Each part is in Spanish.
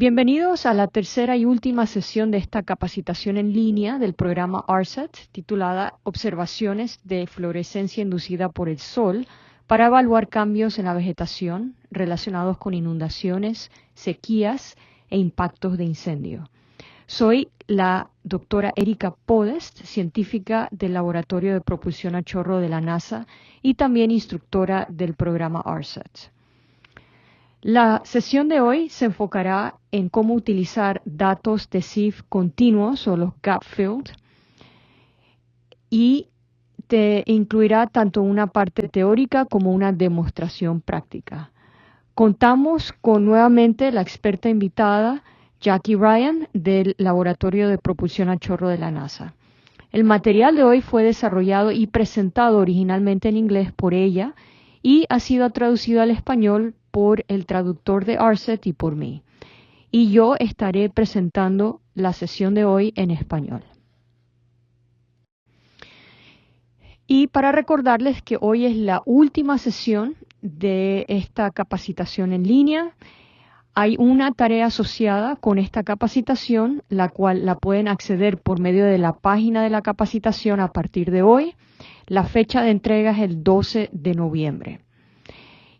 Bienvenidos a la tercera y última sesión de esta capacitación en línea del programa ARSET, titulada Observaciones de fluorescencia inducida por el sol para evaluar cambios en la vegetación relacionados con inundaciones, sequías e impactos de incendio. Soy la doctora Erika Podest, científica del Laboratorio de Propulsión a Chorro de la NASA y también instructora del programa ARSET. La sesión de hoy se enfocará en cómo utilizar datos de SIF continuos o los gap filled y te incluirá tanto una parte teórica como una demostración práctica. Contamos con nuevamente la experta invitada Jackie Ryan del Laboratorio de Propulsión a Chorro de la NASA. El material de hoy fue desarrollado y presentado originalmente en inglés por ella y ha sido traducido al español por el traductor de ARSET y por mí. Y yo estaré presentando la sesión de hoy en español. Y para recordarles que hoy es la última sesión de esta capacitación en línea, hay una tarea asociada con esta capacitación, la cual la pueden acceder por medio de la página de la capacitación a partir de hoy. La fecha de entrega es el 12 de noviembre.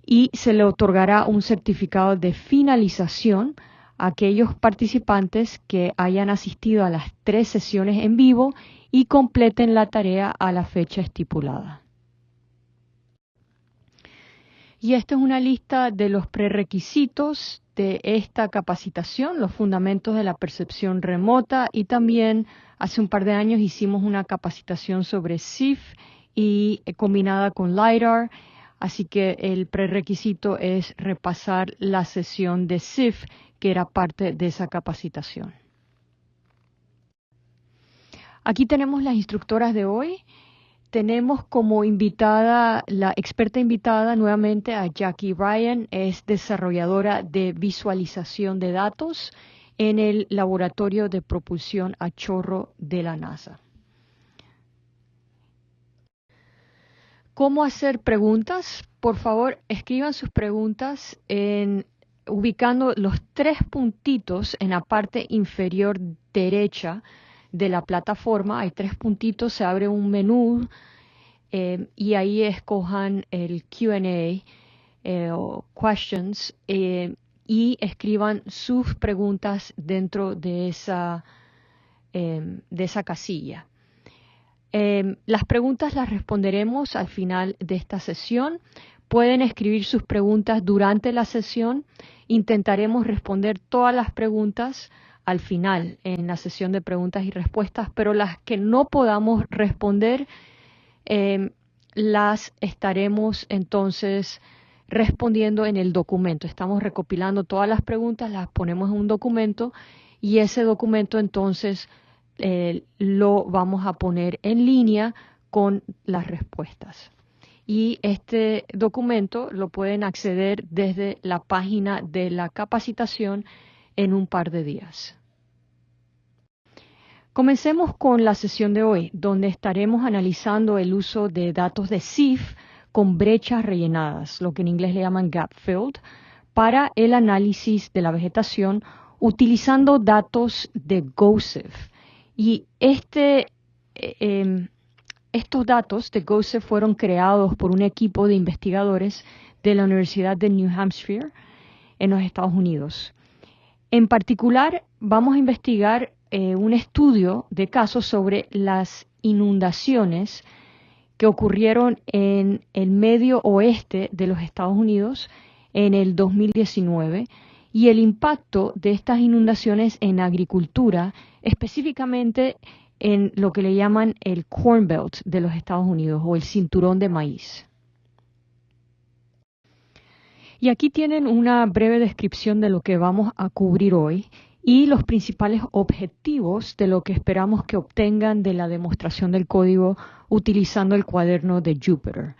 Y se le otorgará un certificado de finalización a aquellos participantes que hayan asistido a las 3 sesiones en vivo y completen la tarea a la fecha estipulada. Y esta es una lista de los prerequisitos de esta capacitación, los fundamentos de la percepción remota, y también hace un par de años hicimos una capacitación sobre SIF y combinada con LiDAR. Así que el prerequisito es repasar la sesión de SIF, que era parte de esa capacitación. Aquí tenemos las instructoras de hoy. Tenemos como invitada, la experta invitada nuevamente a Jackie Ryan, es desarrolladora de visualización de datos en el Laboratorio de Propulsión a Chorro de la NASA. ¿Cómo hacer preguntas? Por favor, escriban sus preguntas ubicando los 3 puntitos en la parte inferior derecha de la plataforma. Hay 3 puntitos, se abre un menú y ahí escojan el Q&A o questions y escriban sus preguntas dentro de esa casilla. Las preguntas las responderemos al final de esta sesión. Pueden escribir sus preguntas durante la sesión. Intentaremos responder todas las preguntas al final en la sesión de preguntas y respuestas, pero las que no podamos responder las estaremos entonces respondiendo en el documento. Estamos recopilando todas las preguntas, las ponemos en un documento y ese documento entonces lo vamos a poner en línea con las respuestas. Y este documento lo pueden acceder desde la página de la capacitación en un par de días. Comencemos con la sesión de hoy, donde estaremos analizando el uso de datos de SIF con brechas rellenadas, lo que en inglés le llaman gap filled, para el análisis de la vegetación utilizando datos de GOES-IF. Y estos datos de GOES-IF fueron creados por un equipo de investigadores de la Universidad de New Hampshire en los Estados Unidos. En particular, vamos a investigar un estudio de casos sobre las inundaciones que ocurrieron en el medio oeste de los Estados Unidos en el 2019 y el impacto de estas inundaciones en agricultura, específicamente en lo que le llaman el Corn Belt de los Estados Unidos o el cinturón de maíz. Y aquí tienen una breve descripción de lo que vamos a cubrir hoy y los principales objetivos de lo que esperamos que obtengan de la demostración del código utilizando el cuaderno de Jupyter.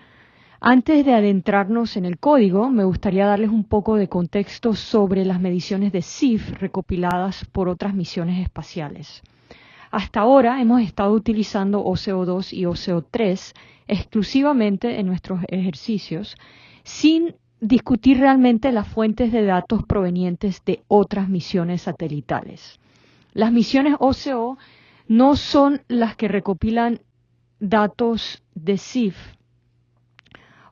Antes de adentrarnos en el código, me gustaría darles un poco de contexto sobre las mediciones de SIF recopiladas por otras misiones espaciales. Hasta ahora hemos estado utilizando OCO2 y OCO3 exclusivamente en nuestros ejercicios, sin discutir realmente las fuentes de datos provenientes de otras misiones satelitales. Las misiones OCO no son las que recopilan datos de SIF,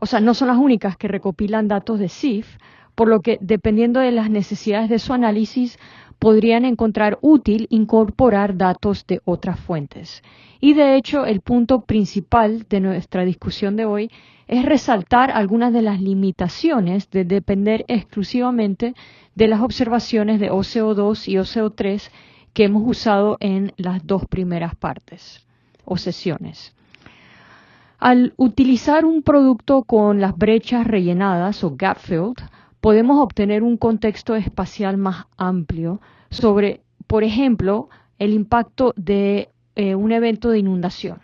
o sea, no son las únicas que recopilan datos de SIF, por lo que, dependiendo de las necesidades de su análisis, podrían encontrar útil incorporar datos de otras fuentes. Y de hecho, el punto principal de nuestra discusión de hoy es resaltar algunas de las limitaciones de depender exclusivamente de las observaciones de OCO2 y OCO3 que hemos usado en las dos primeras partes o sesiones. Al utilizar un producto con las brechas rellenadas o gap filled, podemos obtener un contexto espacial más amplio sobre, por ejemplo, el impacto de un evento de inundación.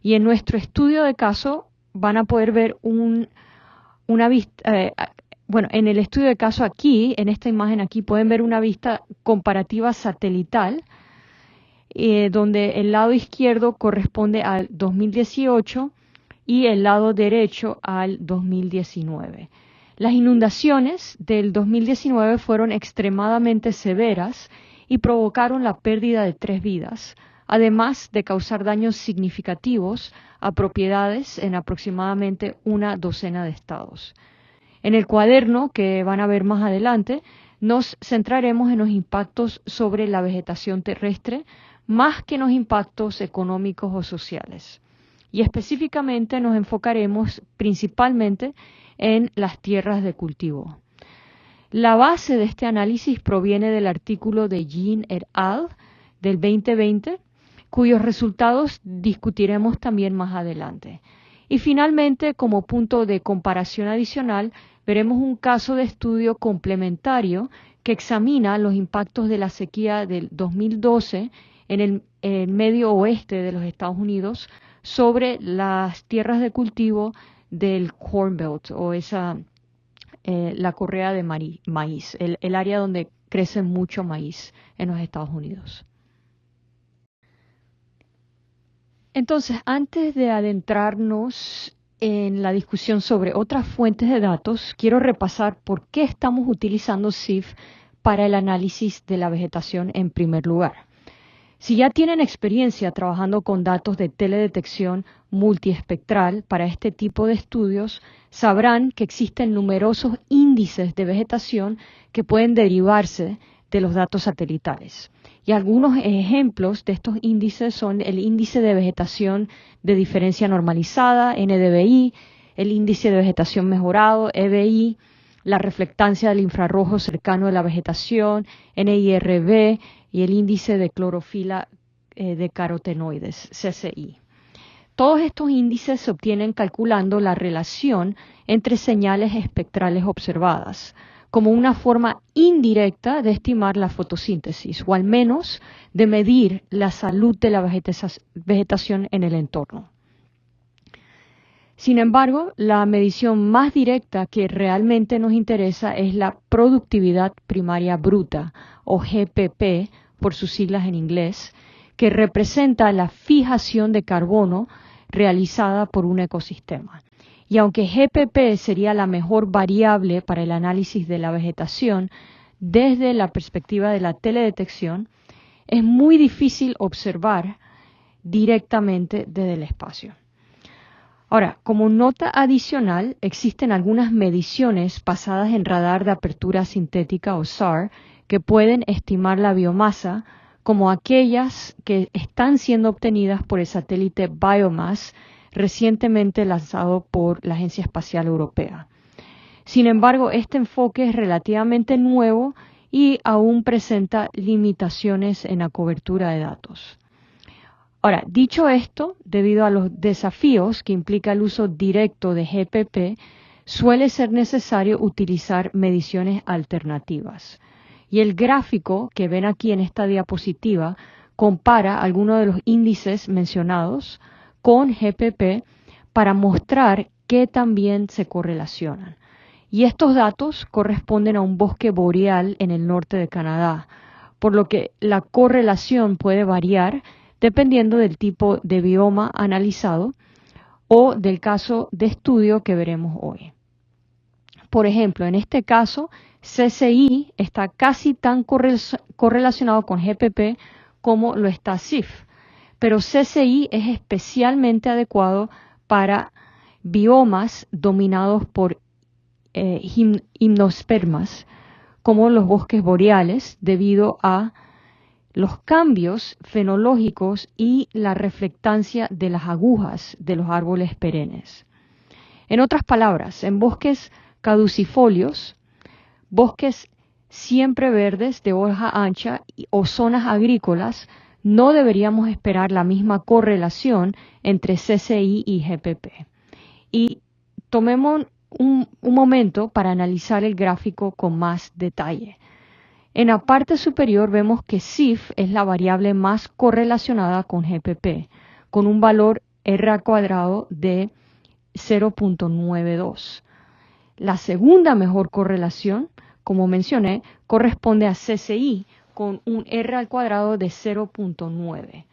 Y en nuestro estudio de caso van a poder ver una vista, bueno, en el estudio de caso aquí, en esta imagen aquí, pueden ver una vista comparativa satelital, donde el lado izquierdo corresponde al 2018 y el lado derecho al 2019. Las inundaciones del 2019 fueron extremadamente severas y provocaron la pérdida de 3 vidas, además de causar daños significativos a propiedades en aproximadamente una docena de estados. En el cuaderno que van a ver más adelante, nos centraremos en los impactos sobre la vegetación terrestre, más que en los impactos económicos o sociales. Y específicamente nos enfocaremos principalmente en las tierras de cultivo. La base de este análisis proviene del artículo de Jean et al. Del 2020, cuyos resultados discutiremos también más adelante. Y finalmente, como punto de comparación adicional, veremos un caso de estudio complementario que examina los impactos de la sequía del 2012 en el medio oeste de los Estados Unidos sobre las tierras de cultivo del Corn Belt o la correa de maíz, el área donde crece mucho maíz en los Estados Unidos. Entonces, antes de adentrarnos en la discusión sobre otras fuentes de datos, quiero repasar por qué estamos utilizando SIF para el análisis de la vegetación en primer lugar. Si ya tienen experiencia trabajando con datos de teledetección multiespectral para este tipo de estudios, sabrán que existen numerosos índices de vegetación que pueden derivarse de los datos satelitales. Y algunos ejemplos de estos índices son el índice de vegetación de diferencia normalizada, NDVI, el índice de vegetación mejorado, EVI, la reflectancia del infrarrojo cercano de la vegetación, NIRV, y el índice de clorofila de carotenoides, CCI. Todos estos índices se obtienen calculando la relación entre señales espectrales observadas, como una forma indirecta de estimar la fotosíntesis, o al menos de medir la salud de la vegetación en el entorno. Sin embargo, la medición más directa que realmente nos interesa es la productividad primaria bruta, o GPP, por sus siglas en inglés, que representa la fijación de carbono realizada por un ecosistema. Y aunque GPP sería la mejor variable para el análisis de la vegetación desde la perspectiva de la teledetección, es muy difícil observar directamente desde el espacio. Ahora, como nota adicional, existen algunas mediciones basadas en radar de apertura sintética o SAR que pueden estimar la biomasa, como aquellas que están siendo obtenidas por el satélite Biomass, recientemente lanzado por la Agencia Espacial Europea. Sin embargo, este enfoque es relativamente nuevo y aún presenta limitaciones en la cobertura de datos. Ahora, dicho esto, debido a los desafíos que implica el uso directo de GPP, suele ser necesario utilizar mediciones alternativas. Y el gráfico que ven aquí en esta diapositiva compara algunos de los índices mencionados con GPP para mostrar que también se correlacionan. Y estos datos corresponden a un bosque boreal en el norte de Canadá, por lo que la correlación puede variar dependiendo del tipo de bioma analizado o del caso de estudio que veremos hoy. Por ejemplo, en este caso, CCI está casi tan correlacionado con GPP como lo está CIF, pero CCI es especialmente adecuado para biomas dominados por gimnospermas, como los bosques boreales, debido a los cambios fenológicos y la reflectancia de las agujas de los árboles perennes. En otras palabras, en bosques caducifolios, bosques siempre verdes de hoja ancha o zonas agrícolas, no deberíamos esperar la misma correlación entre CCI y GPP. Y tomemos un momento para analizar el gráfico con más detalle. En la parte superior vemos que CIF es la variable más correlacionada con GPP, con un valor R al cuadrado de 0.92. La segunda mejor correlación, como mencioné, corresponde a CCI, con un R al cuadrado de 0.9.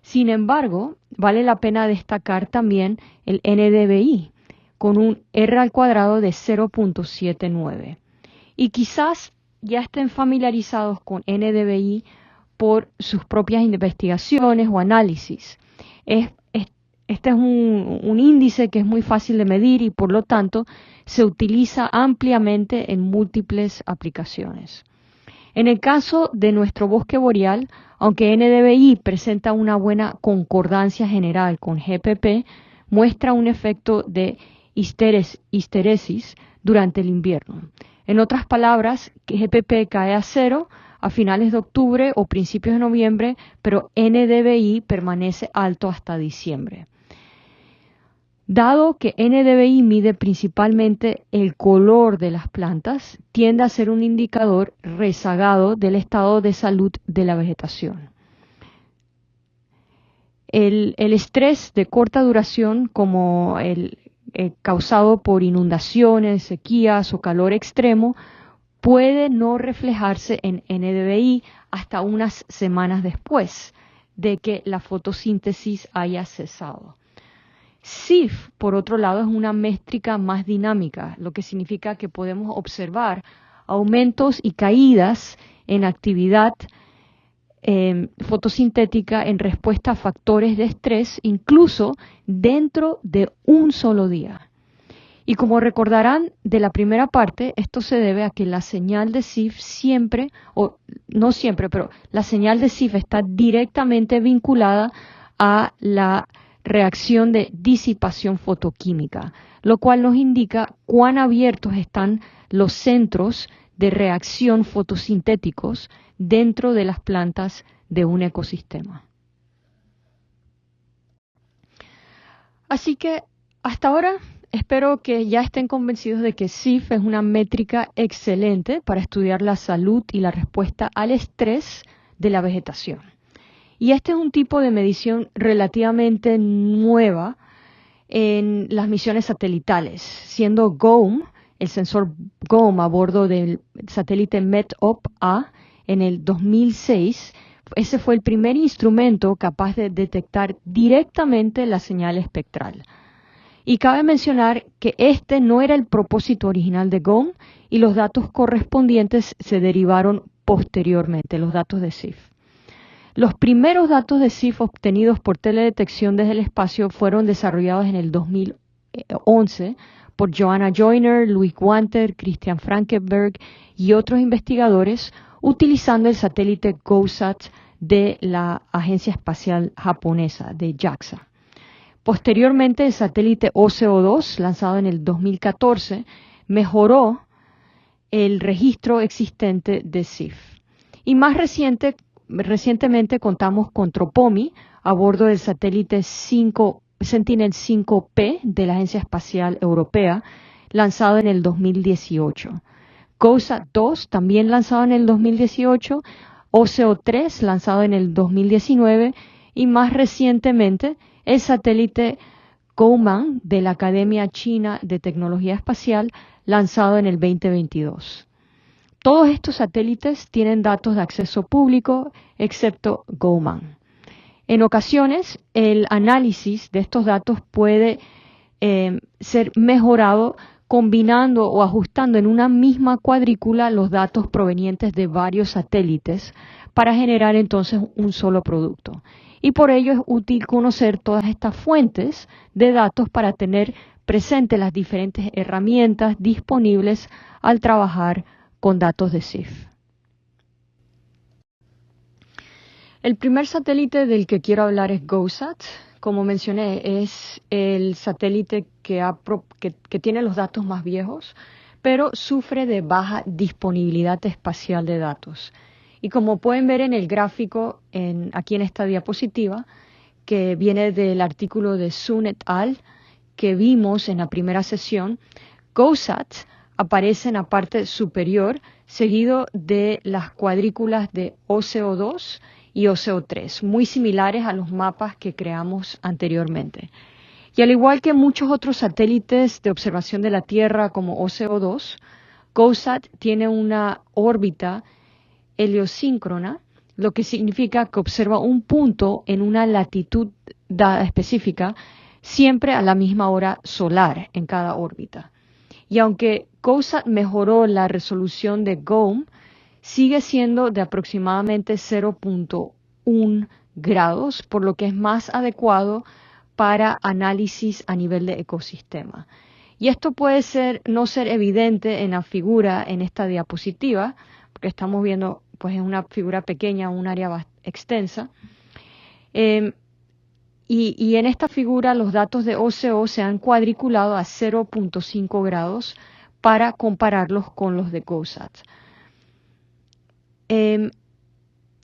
Sin embargo, vale la pena destacar también el NDVI, con un R al cuadrado de 0.79. Y quizás ya estén familiarizados con NDVI por sus propias investigaciones o análisis. Este es un índice que es muy fácil de medir y por lo tanto se utiliza ampliamente en múltiples aplicaciones. En el caso de nuestro bosque boreal, aunque NDVI presenta una buena concordancia general con GPP, muestra un efecto de histeresis durante el invierno. En otras palabras, GPP cae a cero a finales de octubre o principios de noviembre, pero NDVI permanece alto hasta diciembre. Dado que NDVI mide principalmente el color de las plantas, tiende a ser un indicador rezagado del estado de salud de la vegetación. El estrés de corta duración, como el causado por inundaciones, sequías o calor extremo, puede no reflejarse en NDVI hasta unas semanas después de que la fotosíntesis haya cesado. CIF, por otro lado, es una métrica más dinámica, lo que significa que podemos observar aumentos y caídas en actividad fotosintética en respuesta a factores de estrés, incluso dentro de un solo día. Y como recordarán de la primera parte, esto se debe a que la señal de CIF siempre, o no siempre, pero la señal de CIF está directamente vinculada a la reacción de disipación fotoquímica, lo cual nos indica cuán abiertos están los centros de reacción fotosintéticos dentro de las plantas de un ecosistema. Así que hasta ahora espero que ya estén convencidos de que CIF es una métrica excelente para estudiar la salud y la respuesta al estrés de la vegetación. Y este es un tipo de medición relativamente nueva en las misiones satelitales, siendo GOES, el sensor GOES a bordo del satélite METOP-A en el 2006, ese fue el primer instrumento capaz de detectar directamente la señal espectral. Y cabe mencionar que este no era el propósito original de GOES y los datos correspondientes se derivaron posteriormente, los datos de CIF. Los primeros datos de CIF obtenidos por teledetección desde el espacio fueron desarrollados en el 2011 por Joanna Joyner, Louis Guanther, Christian Frankenberg y otros investigadores utilizando el satélite GOSAT de la Agencia Espacial Japonesa, de JAXA. Posteriormente, el satélite OCO2, lanzado en el 2014, mejoró el registro existente de CIF. Y más recientemente contamos con TROPOMI a bordo del satélite Sentinel-5P de la Agencia Espacial Europea, lanzado en el 2018. GOSAT-2, también lanzado en el 2018, OCO3, lanzado en el 2019, y más recientemente el satélite GOMAN de la Academia China de Tecnología Espacial, lanzado en el 2022. Todos estos satélites tienen datos de acceso público, excepto GOMAN. En ocasiones, el análisis de estos datos puede ser mejorado combinando o ajustando en una misma cuadrícula los datos provenientes de varios satélites para generar entonces un solo producto. Y por ello es útil conocer todas estas fuentes de datos para tener presente las diferentes herramientas disponibles al trabajar con datos de SIF. El primer satélite del que quiero hablar es GOSAT. Como mencioné, es el satélite que tiene los datos más viejos, pero sufre de baja disponibilidad espacial de datos. Y como pueden ver en el gráfico aquí en esta diapositiva, que viene del artículo de Sun et al., que vimos en la primera sesión, GOSAT aparece en la parte superior, seguido de las cuadrículas de OCO2 y OCO3, muy similares a los mapas que creamos anteriormente. Y al igual que muchos otros satélites de observación de la Tierra como OCO2, GOSAT tiene una órbita heliosíncrona, lo que significa que observa un punto en una latitud dada específica, siempre a la misma hora solar en cada órbita. Y aunque GOSAT mejoró la resolución de GOME, sigue siendo de aproximadamente 0.1 grados, por lo que es más adecuado para análisis a nivel de ecosistema. Y esto puede no ser evidente en la figura en esta diapositiva, porque estamos viendo pues en una figura pequeña, un área extensa. Y en esta figura los datos de OCO se han cuadriculado a 0.5 grados para compararlos con los de GOSAT.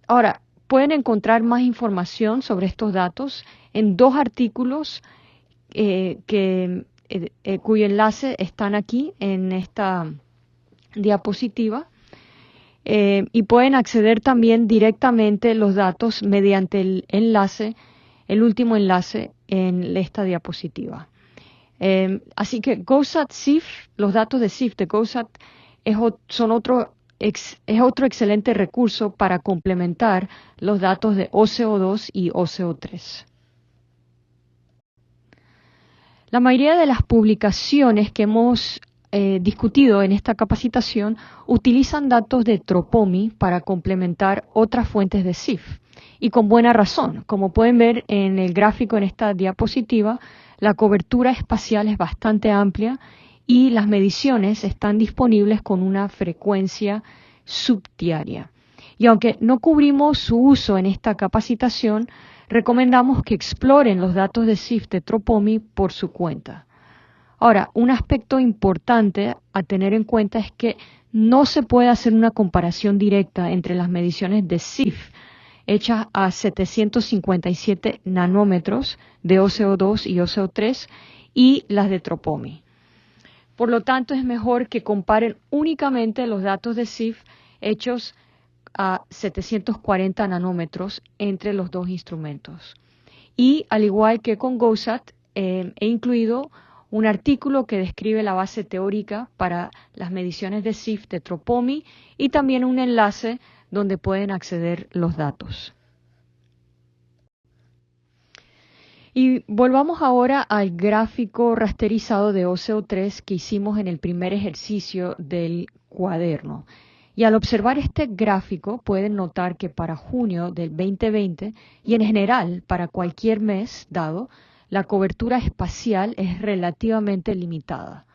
Ahora, pueden encontrar más información sobre estos datos en dos artículos cuyo enlace están aquí en esta diapositiva. Y pueden acceder también directamente los datos mediante el último enlace en esta diapositiva. Así que GOSAT-SIF, los datos de SIF de GOSAT es otro excelente recurso para complementar los datos de OCO2 y OCO3. La mayoría de las publicaciones que hemos discutido en esta capacitación utilizan datos de Tropomi para complementar otras fuentes de SIF, y con buena razón. Como pueden ver en el gráfico en esta diapositiva, la cobertura espacial es bastante amplia y las mediciones están disponibles con una frecuencia subdiaria. Y aunque no cubrimos su uso en esta capacitación, recomendamos que exploren los datos de SIF de Tropomi por su cuenta. Ahora, un aspecto importante a tener en cuenta es que no se puede hacer una comparación directa entre las mediciones de SIF hechas a 757 nanómetros de OCO2 y OCO3 y las de Tropomi. Por lo tanto, es mejor que comparen únicamente los datos de SIF hechos a 740 nanómetros entre los dos instrumentos. Y al igual que con GOSAT, he incluido un artículo que describe la base teórica para las mediciones de SIF de Tropomi y también un enlace donde pueden acceder los datos. Y volvamos ahora al gráfico rasterizado de OCO3 que hicimos en el primer ejercicio del cuaderno. Y al observar este gráfico pueden notar que para junio del 2020 y en general para cualquier mes dado, la cobertura espacial es relativamente limitada.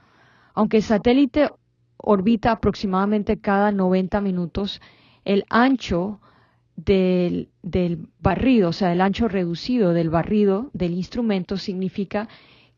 Aunque el satélite orbita aproximadamente cada 90 minutos, el ancho del barrido, o sea, el ancho reducido del barrido del instrumento significa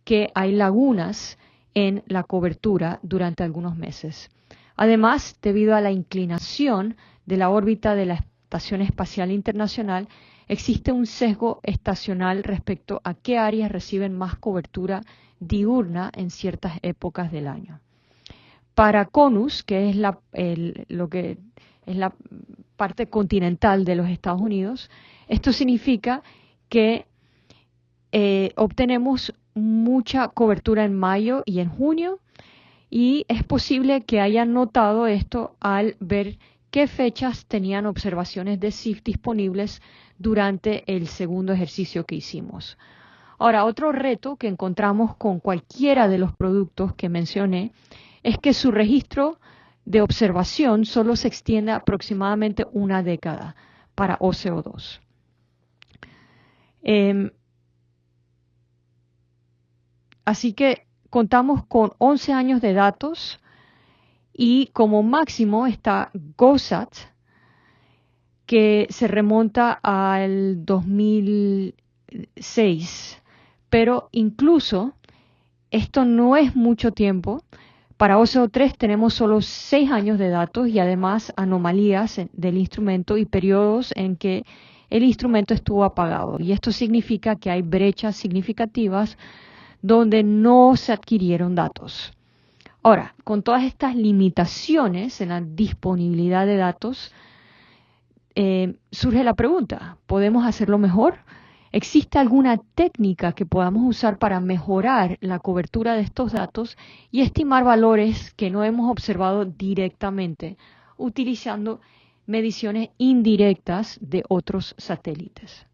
que hay lagunas en la cobertura durante algunos meses. Además, debido a la inclinación de la órbita de la Estación Espacial Internacional, existe un sesgo estacional respecto a qué áreas reciben más cobertura diurna en ciertas épocas del año. Para CONUS, que es la parte continental de los Estados Unidos, esto significa que obtenemos mucha cobertura en mayo y en junio, y es posible que hayan notado esto al ver qué fechas tenían observaciones de SIF disponibles durante el segundo ejercicio que hicimos. Ahora, otro reto que encontramos con cualquiera de los productos que mencioné es que su registro de observación solo se extiende aproximadamente una década para OCO2. Así que contamos con 11 años de datos y como máximo está GOSAT, que se remonta al 2006. Pero incluso esto no es mucho tiempo. Para OCO3 tenemos solo 6 años de datos y además anomalías del instrumento y periodos en que el instrumento estuvo apagado. Y esto significa que hay brechas significativas donde no se adquirieron datos. Ahora, con todas estas limitaciones en la disponibilidad de datos, surge la pregunta, ¿podemos hacerlo mejor? ¿Existe alguna técnica que podamos usar para mejorar la cobertura de estos datos y estimar valores que no hemos observado directamente, utilizando mediciones indirectas de otros satélites?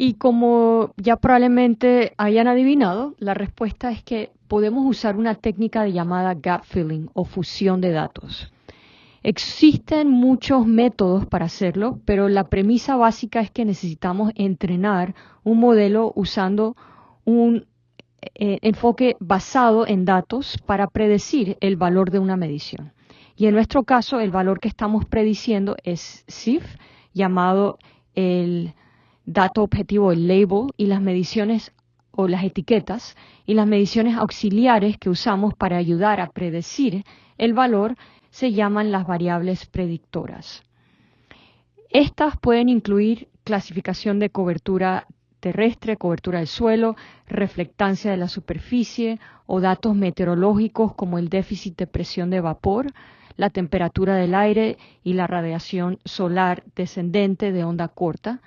Y como ya probablemente hayan adivinado, la respuesta es que podemos usar una técnica llamada gap filling o fusión de datos. Existen muchos métodos para hacerlo, pero la premisa básica es que necesitamos entrenar un modelo usando un enfoque basado en datos para predecir el valor de una medición. Y en nuestro caso, el valor que estamos prediciendo es CIF, llamado el dato objetivo, el label, y las mediciones o las etiquetas y las mediciones auxiliares que usamos para ayudar a predecir el valor se llaman las variables predictoras. Estas pueden incluir clasificación de cobertura terrestre, cobertura del suelo, reflectancia de la superficie o datos meteorológicos como el déficit de presión de vapor, la temperatura del aire y la radiación solar descendente de onda corta.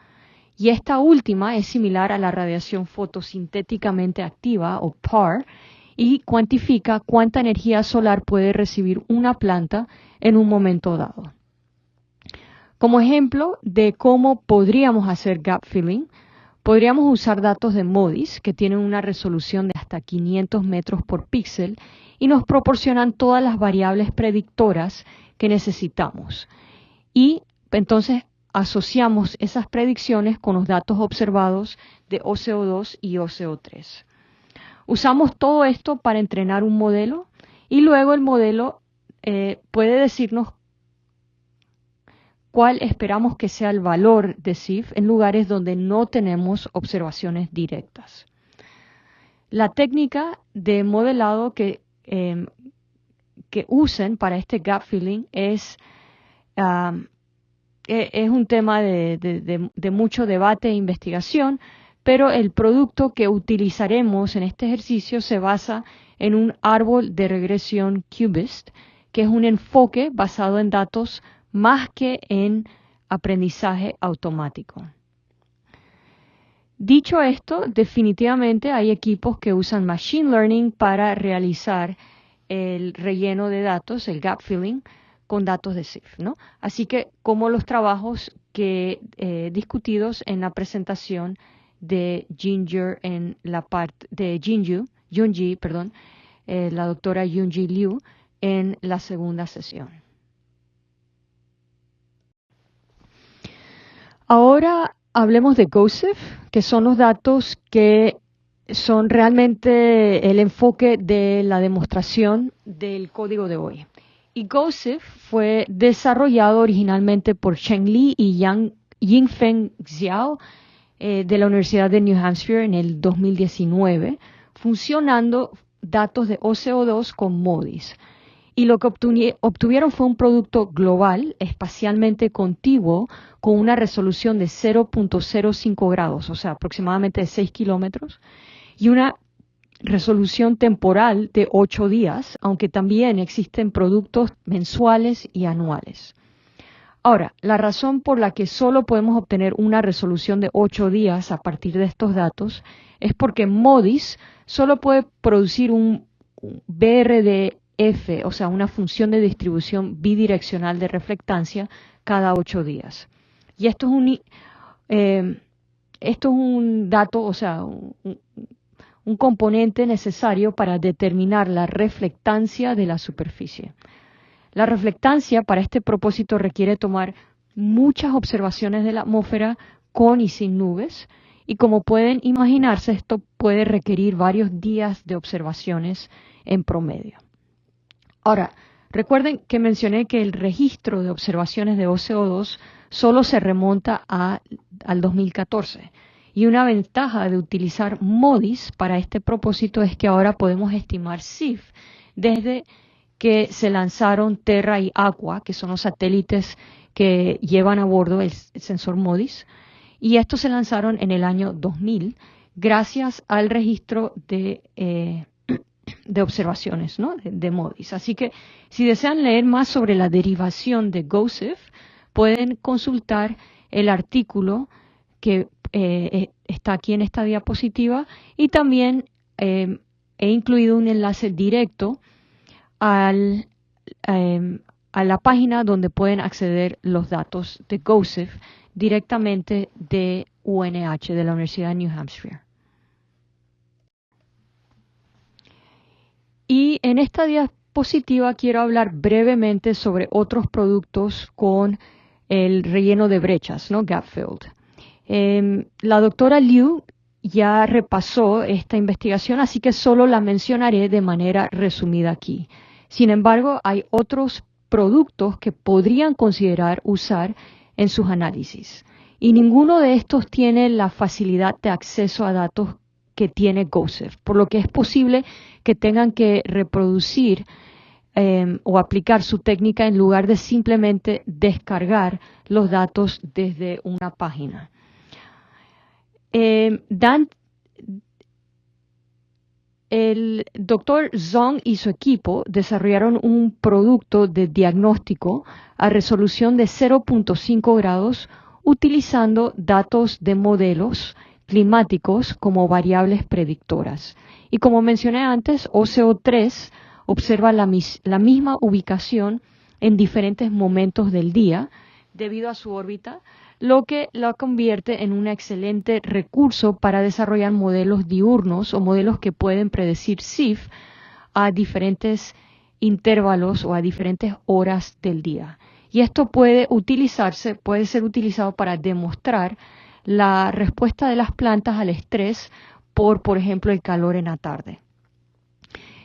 Y esta última es similar a la radiación fotosintéticamente activa o PAR y cuantifica cuánta energía solar puede recibir una planta en un momento dado. Como ejemplo de cómo podríamos hacer gap filling, podríamos usar datos de MODIS que tienen una resolución de hasta 500 metros por píxel y nos proporcionan todas las variables predictoras que necesitamos. Y entonces asociamos esas predicciones con los datos observados de OCO2 y OCO3. Usamos todo esto para entrenar un modelo y luego el modelo puede decirnos cuál esperamos que sea el valor de CIF en lugares donde no tenemos observaciones directas. La técnica de modelado que usen para este gap filling es un tema de mucho debate e investigación, pero el producto que utilizaremos en este ejercicio se basa en un árbol de regresión QBIST, que es un enfoque basado en datos más que en aprendizaje automático. Dicho esto, definitivamente hay equipos que usan Machine Learning para realizar el relleno de datos, el gap filling, con datos de CIF, ¿no? Así que como los trabajos que discutidos en la presentación de Ginger en la parte de Junji, la doctora Junji Liu en la segunda sesión. Ahora hablemos de GOSIF, que son los datos que son realmente el enfoque de la demostración del código de hoy. Y GOSIF fue desarrollado originalmente por Cheng Li y Yingfeng Xiao de la Universidad de New Hampshire en el 2019, funcionando datos de OCO2 con MODIS. Y lo que obtuvieron fue un producto global, espacialmente contiguo, con una resolución de 0.05 grados, o sea, aproximadamente 6 kilómetros, y una resolución temporal de 8 días, aunque también existen productos mensuales y anuales. Ahora, la razón por la que solo podemos obtener una resolución de 8 días a partir de estos datos es porque MODIS solo puede producir un BRDF, o sea, una función de distribución bidireccional de reflectancia cada 8 días. Y esto es esto es un dato, o sea, un componente necesario para determinar la reflectancia de la superficie. La reflectancia para este propósito requiere tomar muchas observaciones de la atmósfera con y sin nubes, y como pueden imaginarse, esto puede requerir varios días de observaciones en promedio. Ahora, recuerden que mencioné que el registro de observaciones de OCO2 solo se remonta al 2014. Y una ventaja de utilizar MODIS para este propósito es que ahora podemos estimar SIF desde que se lanzaron Terra y Aqua, que son los satélites que llevan a bordo el sensor MODIS, y estos se lanzaron en el año 2000 gracias al registro de observaciones, ¿no? de MODIS. Así que si desean leer más sobre la derivación de GOSIF, pueden consultar el artículo que está aquí en esta diapositiva, y también he incluido un enlace directo a la página donde pueden acceder los datos de GOSIF directamente de UNH, de la Universidad de New Hampshire. Y en esta diapositiva quiero hablar brevemente sobre otros productos con el relleno de brechas, ¿no? Gap filled. La doctora Liu ya repasó esta investigación, así que solo la mencionaré de manera resumida aquí. Sin embargo, hay otros productos que podrían considerar usar en sus análisis, y ninguno de estos tiene la facilidad de acceso a datos que tiene GOSIF, por lo que es posible que tengan que reproducir o aplicar su técnica en lugar de simplemente descargar los datos desde una página. El doctor Zhong y su equipo desarrollaron un producto de diagnóstico a resolución de 0.5 grados utilizando datos de modelos climáticos como variables predictoras. Y como mencioné antes, OCO3 observa la misma ubicación en diferentes momentos del día debido a su órbita, lo que la convierte en un excelente recurso para desarrollar modelos diurnos o modelos que pueden predecir SIF a diferentes intervalos o a diferentes horas del día. Y esto puede ser utilizado para demostrar la respuesta de las plantas al estrés por ejemplo, el calor en la tarde.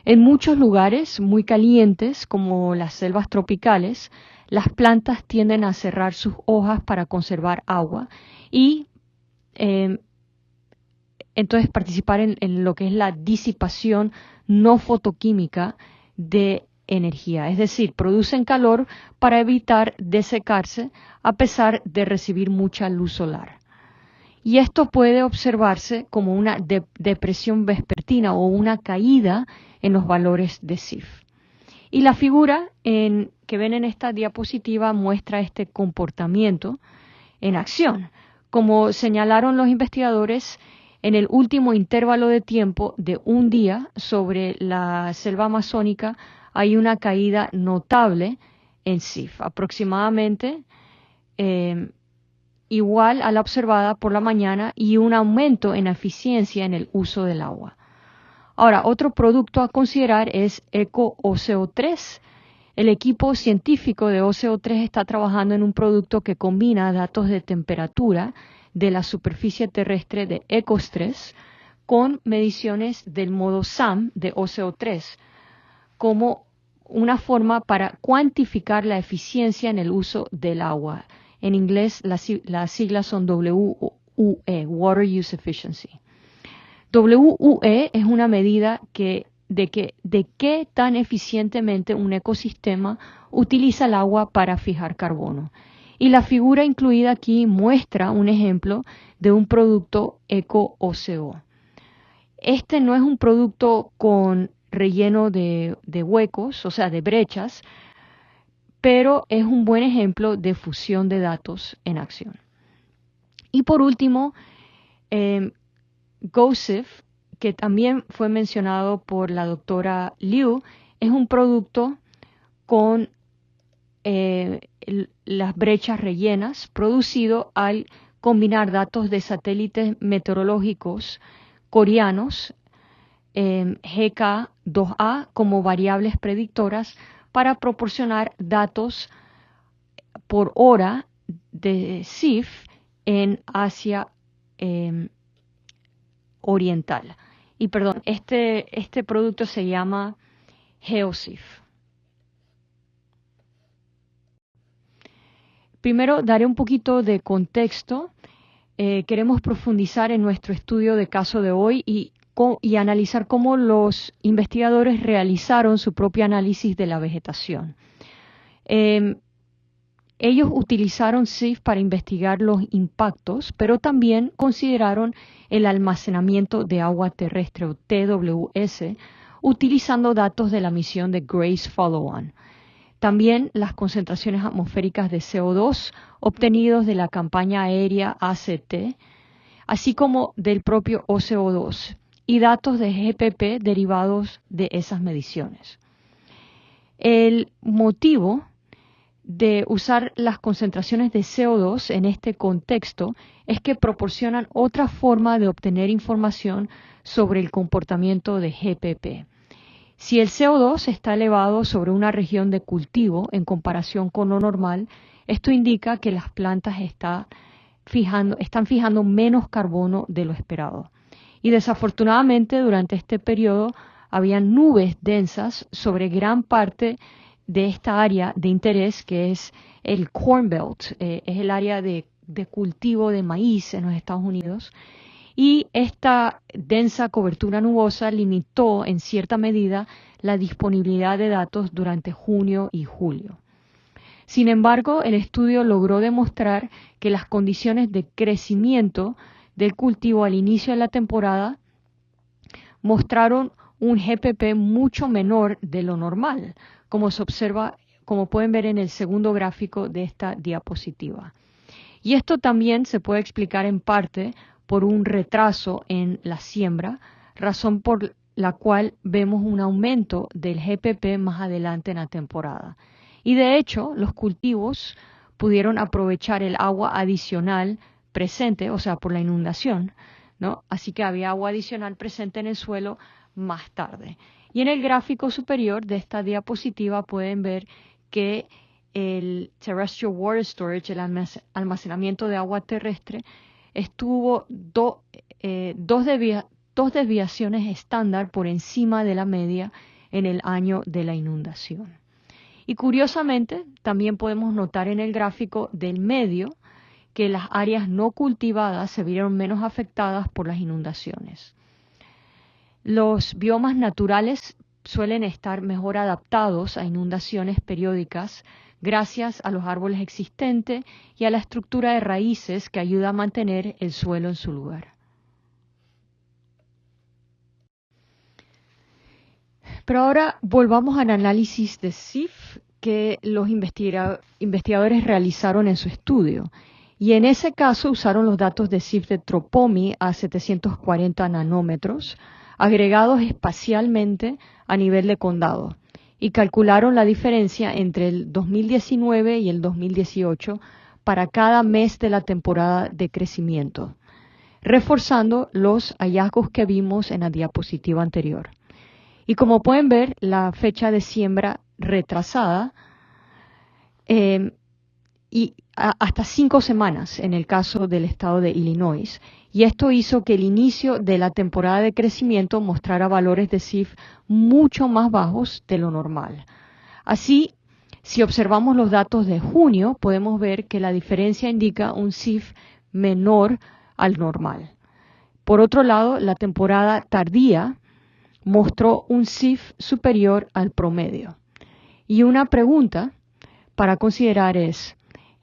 En muchos lugares muy calientes, como las selvas tropicales, las plantas tienden a cerrar sus hojas para conservar agua y entonces participar en lo que es la disipación no fotoquímica de energía. Es decir, producen calor para evitar desecarse a pesar de recibir mucha luz solar. Y esto puede observarse como una depresión vespertina o una caída en los valores de SIF. Y la figura que ven en esta diapositiva muestra este comportamiento en acción. Como señalaron los investigadores, en el último intervalo de tiempo de un día sobre la selva amazónica hay una caída notable en SIF, aproximadamente igual a la observada por la mañana, y un aumento en la eficiencia en el uso del agua. Ahora, otro producto a considerar es EcoOCO3. El equipo científico de OCO3 está trabajando en un producto que combina datos de temperatura de la superficie terrestre de EcoStress con mediciones del modo SAM de OCO3 como una forma para cuantificar la eficiencia en el uso del agua. En inglés las siglas son WUE, Water Use Efficiency. WUE es una medida de qué tan eficientemente un ecosistema utiliza el agua para fijar carbono. Y la figura incluida aquí muestra un ejemplo de un producto EcoOCO. Este no es un producto con relleno de huecos, o sea, de brechas, pero es un buen ejemplo de fusión de datos en acción. Y por último, GOSIF, que también fue mencionado por la doctora Liu, es un producto con las brechas rellenas producido al combinar datos de satélites meteorológicos coreanos GK2A como variables predictoras para proporcionar datos por hora de SIF en Asia Oriental. Y perdón, este producto se llama GeoSIF. Primero daré un poquito de contexto. Queremos profundizar en nuestro estudio de caso de hoy y analizar cómo los investigadores realizaron su propio análisis de la vegetación. Ellos utilizaron SIF para investigar los impactos, pero también consideraron el almacenamiento de agua terrestre o TWS, utilizando datos de la misión de Grace Follow-On. También las concentraciones atmosféricas de CO2 obtenidos de la campaña aérea ACT, así como del propio OCO2 y datos de GPP derivados de esas mediciones. El motivo de usar las concentraciones de CO2 en este contexto es que proporcionan otra forma de obtener información sobre el comportamiento de GPP. Si el CO2 está elevado sobre una región de cultivo en comparación con lo normal, esto indica que las plantas están fijando menos carbono de lo esperado. Y desafortunadamente durante este periodo había nubes densas sobre gran parte de esta área de interés que es el Corn Belt, es el área de cultivo de maíz en los Estados Unidos. Y esta densa cobertura nubosa limitó en cierta medida la disponibilidad de datos durante junio y julio. Sin embargo, el estudio logró demostrar que las condiciones de crecimiento del cultivo al inicio de la temporada mostraron un GPP mucho menor de lo normal, como se observa, como pueden ver en el segundo gráfico de esta diapositiva. Y esto también se puede explicar en parte por un retraso en la siembra, razón por la cual vemos un aumento del GPP más adelante en la temporada. Y de hecho, los cultivos pudieron aprovechar el agua adicional presente, o sea, por la inundación, ¿no? Así que había agua adicional presente en el suelo más tarde. Y en el gráfico superior de esta diapositiva pueden ver que el Terrestrial Water Storage, el almacenamiento de agua terrestre, estuvo dos desviaciones estándar por encima de la media en el año de la inundación. Y curiosamente, también podemos notar en el gráfico del medio que las áreas no cultivadas se vieron menos afectadas por las inundaciones. Los biomas naturales suelen estar mejor adaptados a inundaciones periódicas gracias a los árboles existentes y a la estructura de raíces que ayuda a mantener el suelo en su lugar. Pero ahora volvamos al análisis de SIF que los investigadores realizaron en su estudio. Y en ese caso usaron los datos de SIF de Tropomi a 740 nanómetros, agregados espacialmente a nivel de condado, y calcularon la diferencia entre el 2019 y el 2018 para cada mes de la temporada de crecimiento, reforzando los hallazgos que vimos en la diapositiva anterior. Y como pueden ver, la fecha de siembra retrasada y hasta 5 semanas en el caso del estado de Illinois. Y esto hizo que el inicio de la temporada de crecimiento mostrara valores de SIF mucho más bajos de lo normal. Así, si observamos los datos de junio, podemos ver que la diferencia indica un SIF menor al normal. Por otro lado, la temporada tardía mostró un SIF superior al promedio. Y una pregunta para considerar es,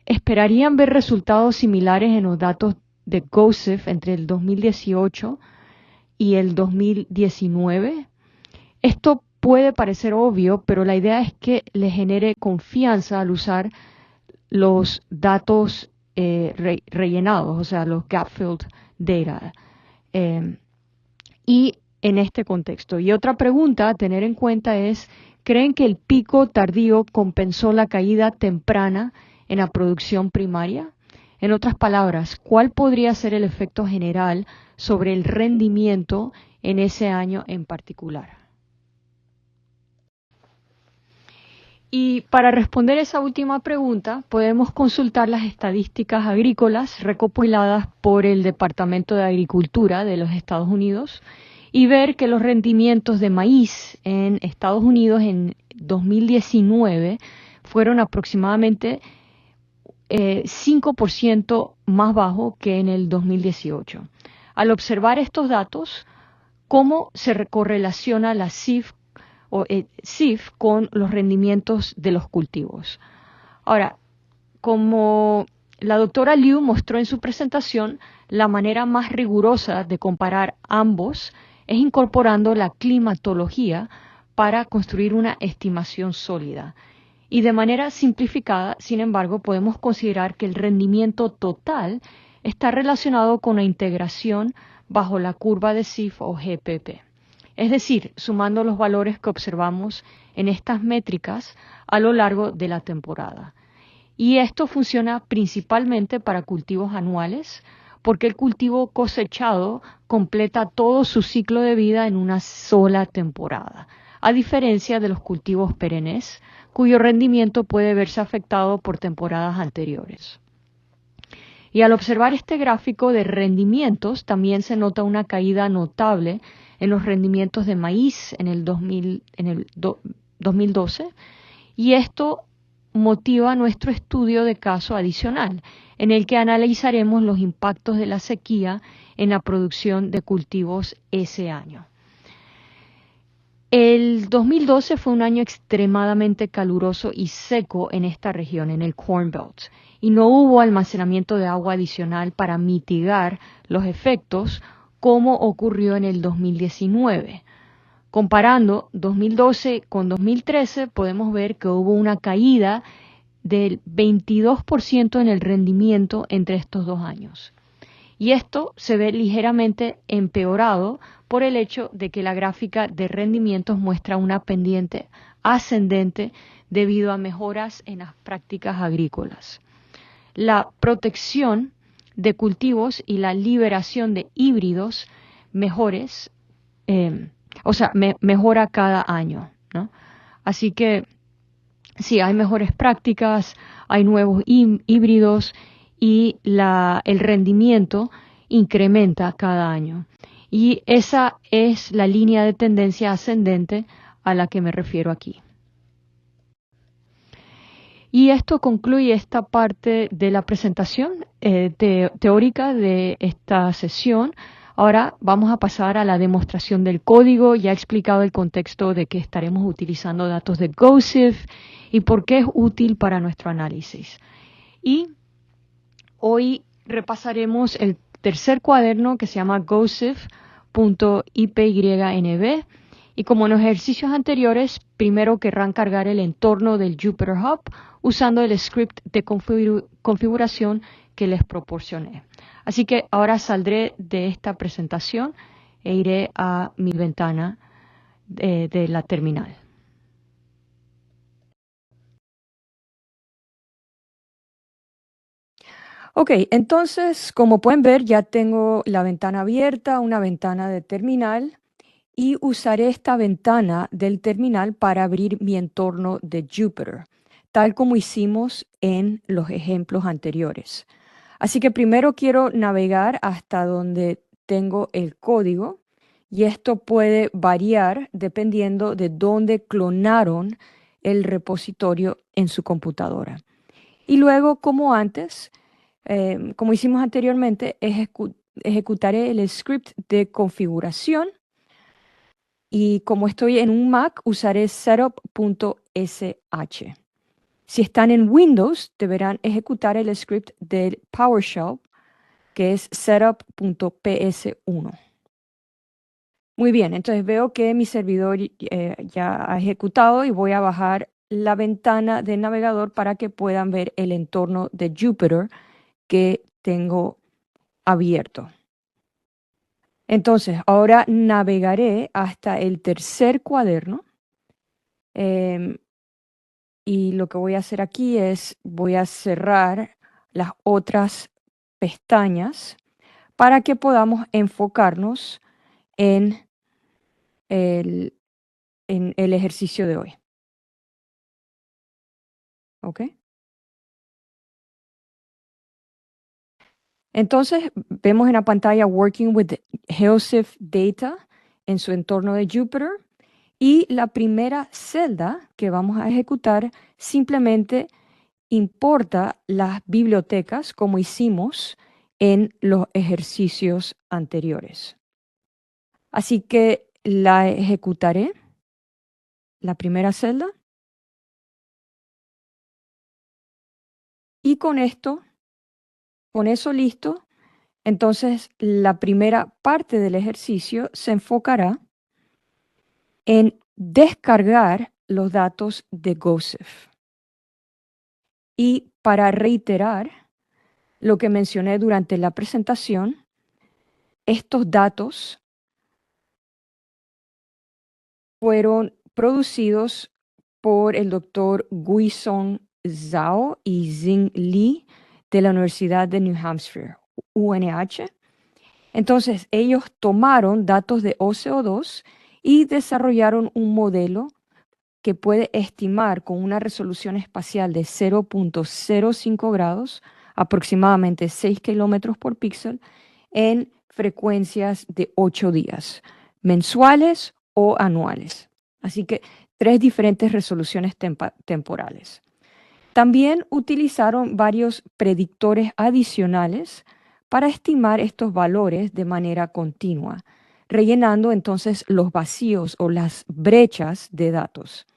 ¿esperarían ver resultados similares en los datos de GOSIF entre el 2018 y el 2019? Esto puede parecer obvio, pero la idea es que le genere confianza al usar los datos rellenados, o sea, los gap-filled data. Y en este contexto. Y otra pregunta a tener en cuenta es, ¿creen que el pico tardío compensó la caída temprana en la producción primaria? En otras palabras, ¿cuál podría ser el efecto general sobre el rendimiento en ese año en particular? Y para responder esa última pregunta, podemos consultar las estadísticas agrícolas recopiladas por el Departamento de Agricultura de los Estados Unidos y ver que los rendimientos de maíz en Estados Unidos en 2019 fueron aproximadamente 5% más bajo que en el 2018. Al observar estos datos, ¿cómo se correlaciona la CIF con los rendimientos de los cultivos? Ahora, como la doctora Liu mostró en su presentación, la manera más rigurosa de comparar ambos es incorporando la climatología para construir una estimación sólida. Y de manera simplificada, sin embargo, podemos considerar que el rendimiento total está relacionado con la integración bajo la curva de CIF o GPP. Es decir, sumando los valores que observamos en estas métricas a lo largo de la temporada. Y esto funciona principalmente para cultivos anuales, porque el cultivo cosechado completa todo su ciclo de vida en una sola temporada, a diferencia de los cultivos perennes, cuyo rendimiento puede verse afectado por temporadas anteriores. Y al observar este gráfico de rendimientos, también se nota una caída notable en los rendimientos de maíz en el 2012, y esto motiva nuestro estudio de caso adicional, en el que analizaremos los impactos de la sequía en la producción de cultivos ese año. El 2012 fue un año extremadamente caluroso y seco en esta región, en el Corn Belt, y no hubo almacenamiento de agua adicional para mitigar los efectos como ocurrió en el 2019. Comparando 2012 con 2013, podemos ver que hubo una caída del 22% en el rendimiento entre estos dos años. Y esto se ve ligeramente empeorado por el hecho de que la gráfica de rendimientos muestra una pendiente ascendente debido a mejoras en las prácticas agrícolas. La protección de cultivos y la liberación de híbridos mejores, mejora cada año, ¿no? Así que sí, hay mejores prácticas, hay nuevos híbridos y el rendimiento incrementa cada año. Y esa es la línea de tendencia ascendente a la que me refiero aquí. Y esto concluye esta parte de la presentación teórica de esta sesión. Ahora vamos a pasar a la demostración del código. Ya he explicado el contexto de que estaremos utilizando datos de GOSIF y por qué es útil para nuestro análisis. Y hoy repasaremos el tercer cuaderno que se llama GOSIF.ipynb. Y como en los ejercicios anteriores, primero querrán cargar el entorno del Jupyter Hub usando el script de configuración que les proporcioné. Así que ahora saldré de esta presentación e iré a mi ventana de la terminal. Ok, entonces, como pueden ver, ya tengo la ventana abierta, una ventana de terminal, y usaré esta ventana del terminal para abrir mi entorno de Jupyter, tal como hicimos en los ejemplos anteriores. Así que primero quiero navegar hasta donde tengo el código, y esto puede variar dependiendo de dónde clonaron el repositorio en su computadora. Y luego, como antes, como hicimos anteriormente, ejecutaré el script de configuración. Y como estoy en un Mac, usaré setup.sh. Si están en Windows, deberán ejecutar el script del PowerShell, que es setup.ps1. Muy bien, entonces veo que mi servidor ya ha ejecutado y voy a bajar la ventana del navegador para que puedan ver el entorno de Jupyter que tengo abierto. Entonces, ahora navegaré hasta el tercer cuaderno. Y lo que voy a hacer aquí es, voy a cerrar las otras pestañas para que podamos enfocarnos en el, en el ejercicio de hoy. ¿Ok? Entonces, vemos en la pantalla Working with Geosif Data en su entorno de Jupyter. Y la primera celda que vamos a ejecutar simplemente importa las bibliotecas como hicimos en los ejercicios anteriores. Así que la ejecutaré, la primera celda, y con esto, con eso listo, entonces la primera parte del ejercicio se enfocará en descargar los datos de GOSIF. Y para reiterar lo que mencioné durante la presentación, estos datos fueron producidos por el doctor Guisong Zhao y Xing Li de la Universidad de New Hampshire, UNH. Entonces, ellos tomaron datos de OCO2 y desarrollaron un modelo que puede estimar con una resolución espacial de 0.05 grados, aproximadamente 6 kilómetros por píxel, en frecuencias de 8 días, mensuales o anuales. Así que 3 diferentes resoluciones temporales. También utilizaron varios predictores adicionales para estimar estos valores de manera continua, rellenando entonces los vacíos o las brechas de datos.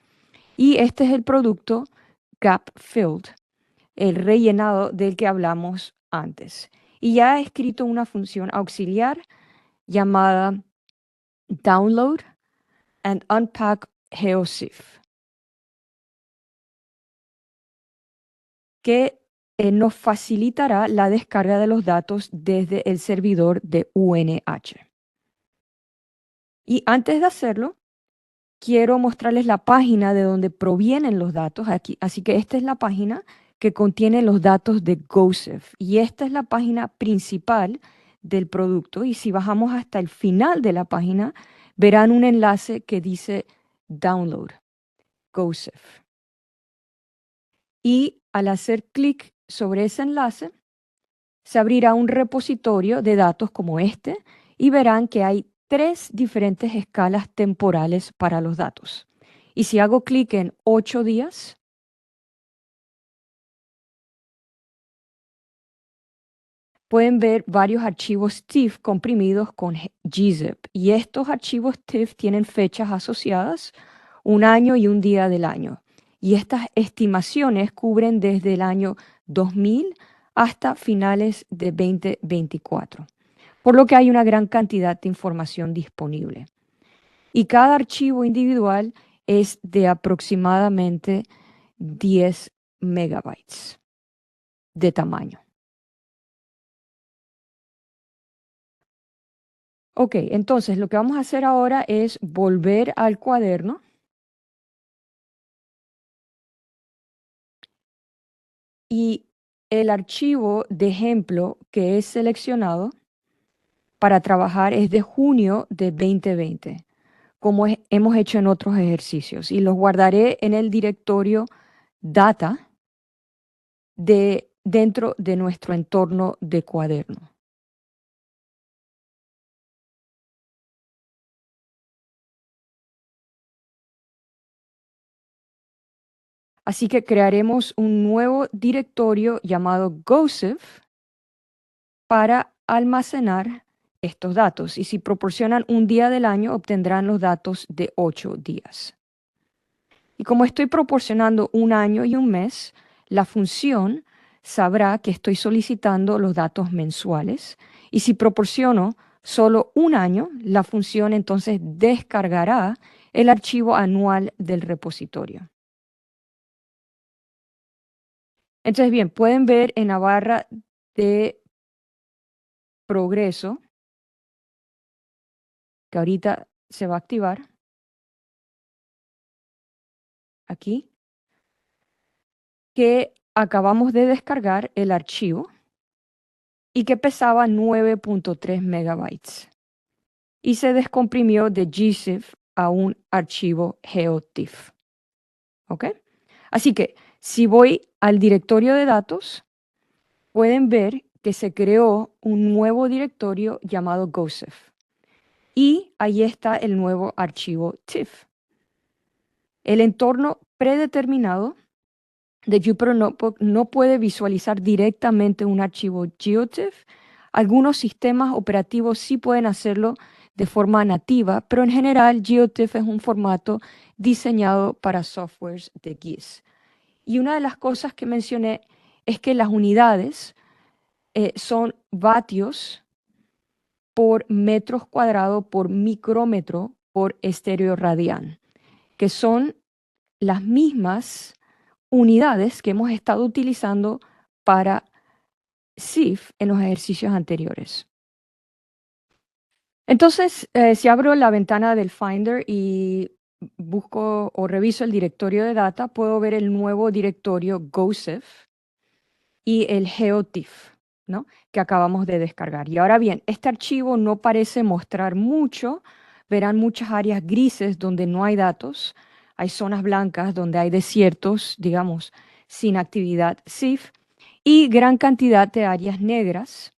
Y este es el producto Gap Filled, el rellenado del que hablamos antes. Y ya he escrito una función auxiliar llamada Download and Unpack Geosif, que nos facilitará la descarga de los datos desde el servidor de UNH. Y antes de hacerlo, quiero mostrarles la página de donde provienen los datos aquí. Así que esta es la página que contiene los datos de GOSIF y esta es la página principal del producto. Y si bajamos hasta el final de la página, verán un enlace que dice Download GOSIF. Y al hacer clic sobre ese enlace, se abrirá un repositorio de datos como este y verán que hay 3 diferentes escalas temporales para los datos. Y si hago clic en 8 días, pueden ver varios archivos TIFF comprimidos con gzip. Y estos archivos TIFF tienen fechas asociadas, un año y un día del año. Y estas estimaciones cubren desde el año 2000 hasta finales de 2024. Por lo que hay una gran cantidad de información disponible. Y cada archivo individual es de aproximadamente 10 megabytes de tamaño. Ok, entonces lo que vamos a hacer ahora es volver al cuaderno y el archivo de ejemplo que es seleccionado para trabajar es de junio de 2020, como hemos hecho en otros ejercicios, y los guardaré en el directorio data dentro de nuestro entorno de cuaderno. Así que crearemos un nuevo directorio llamado GOSIF para almacenar estos datos. Y si proporcionan un día del año, obtendrán los datos de 8 días. Y como estoy proporcionando un año y un mes, la función sabrá que estoy solicitando los datos mensuales. Y si proporciono solo un año, la función entonces descargará el archivo anual del repositorio. Entonces, bien, pueden ver en la barra de progreso, que ahorita se va a activar, aquí, que acabamos de descargar el archivo y que pesaba 9.3 megabytes y se descomprimió de gzip a un archivo GeoTIFF. ¿Ok? Así que si voy al directorio de datos, pueden ver que se creó un nuevo directorio llamado GOSIF. Y ahí está el nuevo archivo TIFF. El entorno predeterminado de Jupyter Notebook no puede visualizar directamente un archivo GeoTIFF. Algunos sistemas operativos sí pueden hacerlo de forma nativa, pero en general GeoTIFF es un formato diseñado para softwares de GIS. Y una de las cosas que mencioné es que las unidades son vatios por metros cuadrados por micrómetro por estéreo radian, que son las mismas unidades que hemos estado utilizando para SIF en los ejercicios anteriores. Entonces, si abro la ventana del Finder y busco o reviso el directorio de data, puedo ver el nuevo directorio GOSIF y el GeoTIFF, ¿no? Que acabamos de descargar. Y ahora bien, este archivo no parece mostrar mucho. Verán muchas áreas grises donde no hay datos. Hay zonas blancas donde hay desiertos, digamos, sin actividad SIF. Y gran cantidad de áreas negras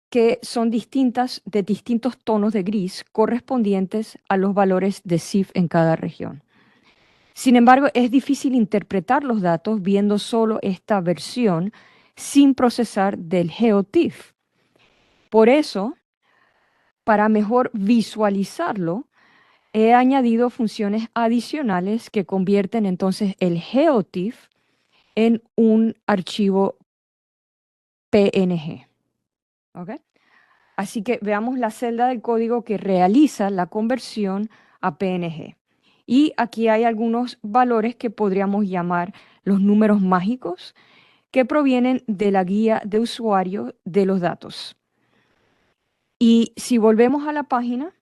que son distintas, de distintos tonos de gris correspondientes a los valores de SIF en cada región. Sin embargo, es difícil interpretar los datos viendo solo esta versión sin procesar del GeoTIFF. Por eso, para mejor visualizarlo, he añadido funciones adicionales que convierten entonces el GeoTIFF en un archivo PNG. ¿Ok? Así que veamos la celda del código que realiza la conversión a PNG. Y aquí hay algunos valores que podríamos llamar los números mágicos que provienen de la guía de usuario de los datos. Y si volvemos a la página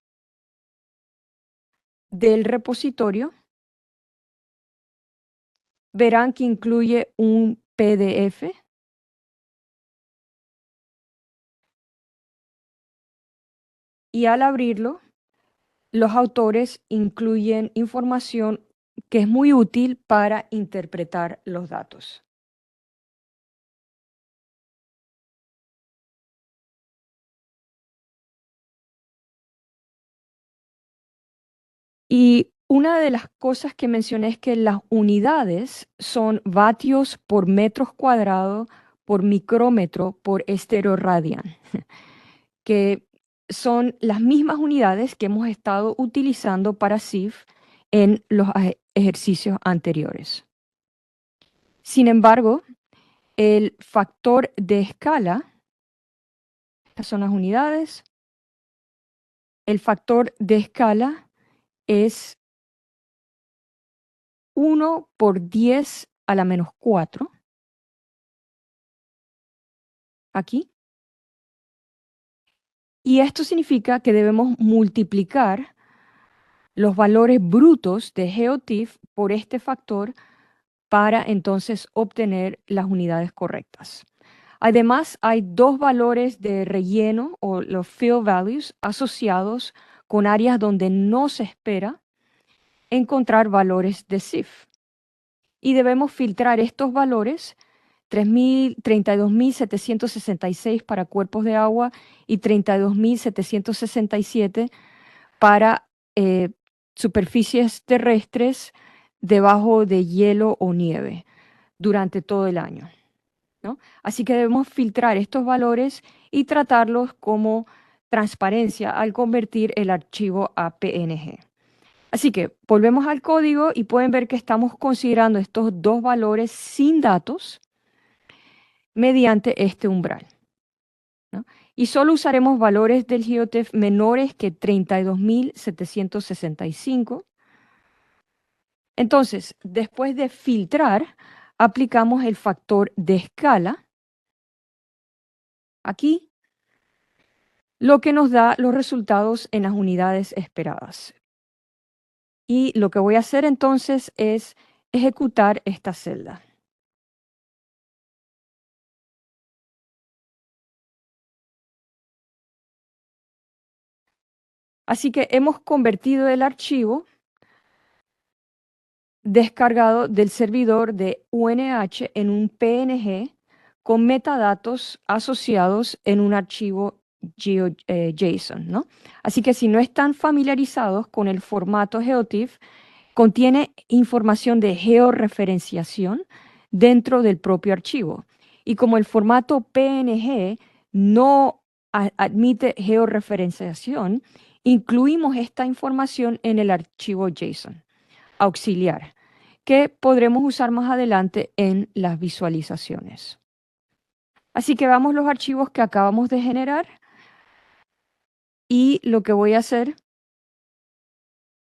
del repositorio, verán que incluye un PDF y al abrirlo, los autores incluyen información que es muy útil para interpretar los datos. Y una de las cosas que mencioné es que las unidades son vatios por metros cuadrados por micrómetro por estereoradian, que son las mismas unidades que hemos estado utilizando para SIF en los ejercicios anteriores. Sin embargo, el factor de escala, estas son las unidades, el factor de escala es 1 por 10 a la menos 4, aquí. Y esto significa que debemos multiplicar los valores brutos de GeoTIFF por este factor para entonces obtener las unidades correctas. Además, hay dos valores de relleno o los fill values asociados con áreas donde no se espera encontrar valores de SIF. Y debemos filtrar estos valores 32.766 para cuerpos de agua y 32.767 para superficies terrestres debajo de hielo o nieve durante todo el año, ¿no? Así que debemos filtrar estos valores y tratarlos como transparencia al convertir el archivo a PNG. Así que volvemos al código y pueden ver que estamos considerando estos dos valores sin datos mediante este umbral, ¿no? Y solo usaremos valores del GeoTIFF menores que 32.765. Entonces, después de filtrar, aplicamos el factor de escala aquí, lo que nos da los resultados en las unidades esperadas. Y lo que voy a hacer entonces es ejecutar esta celda. Así que hemos convertido el archivo descargado del servidor de UNH en un PNG con metadatos asociados en un archivo JSON, ¿no? Así que si no están familiarizados con el formato GeoTIFF, contiene información de georreferenciación dentro del propio archivo. Y como el formato PNG no admite georreferenciación, incluimos esta información en el archivo JSON auxiliar, que podremos usar más adelante en las visualizaciones. Así que vamos los archivos que acabamos de generar y lo que voy a hacer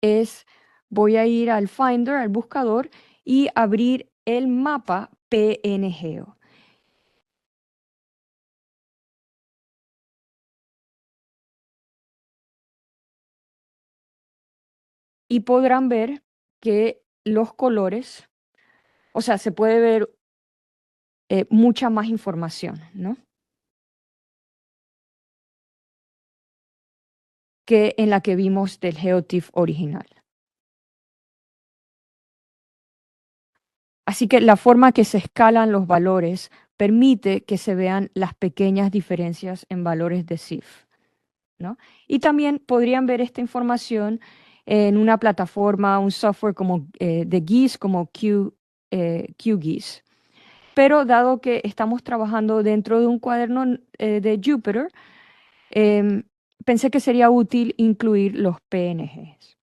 es, voy a ir al Finder, al buscador, y abrir el mapa PNG. Y podrán ver que los colores, o sea, se puede ver mucha más información, ¿no? Que en la que vimos del GeoTIFF original. Así que la forma que se escalan los valores permite que se vean las pequeñas diferencias en valores de CIF, ¿no? Y también podrían ver esta información en una plataforma, un software como de GIS, como QGIS. Pero dado que estamos trabajando dentro de un cuaderno de Jupyter, pensé que sería útil incluir los PNGs.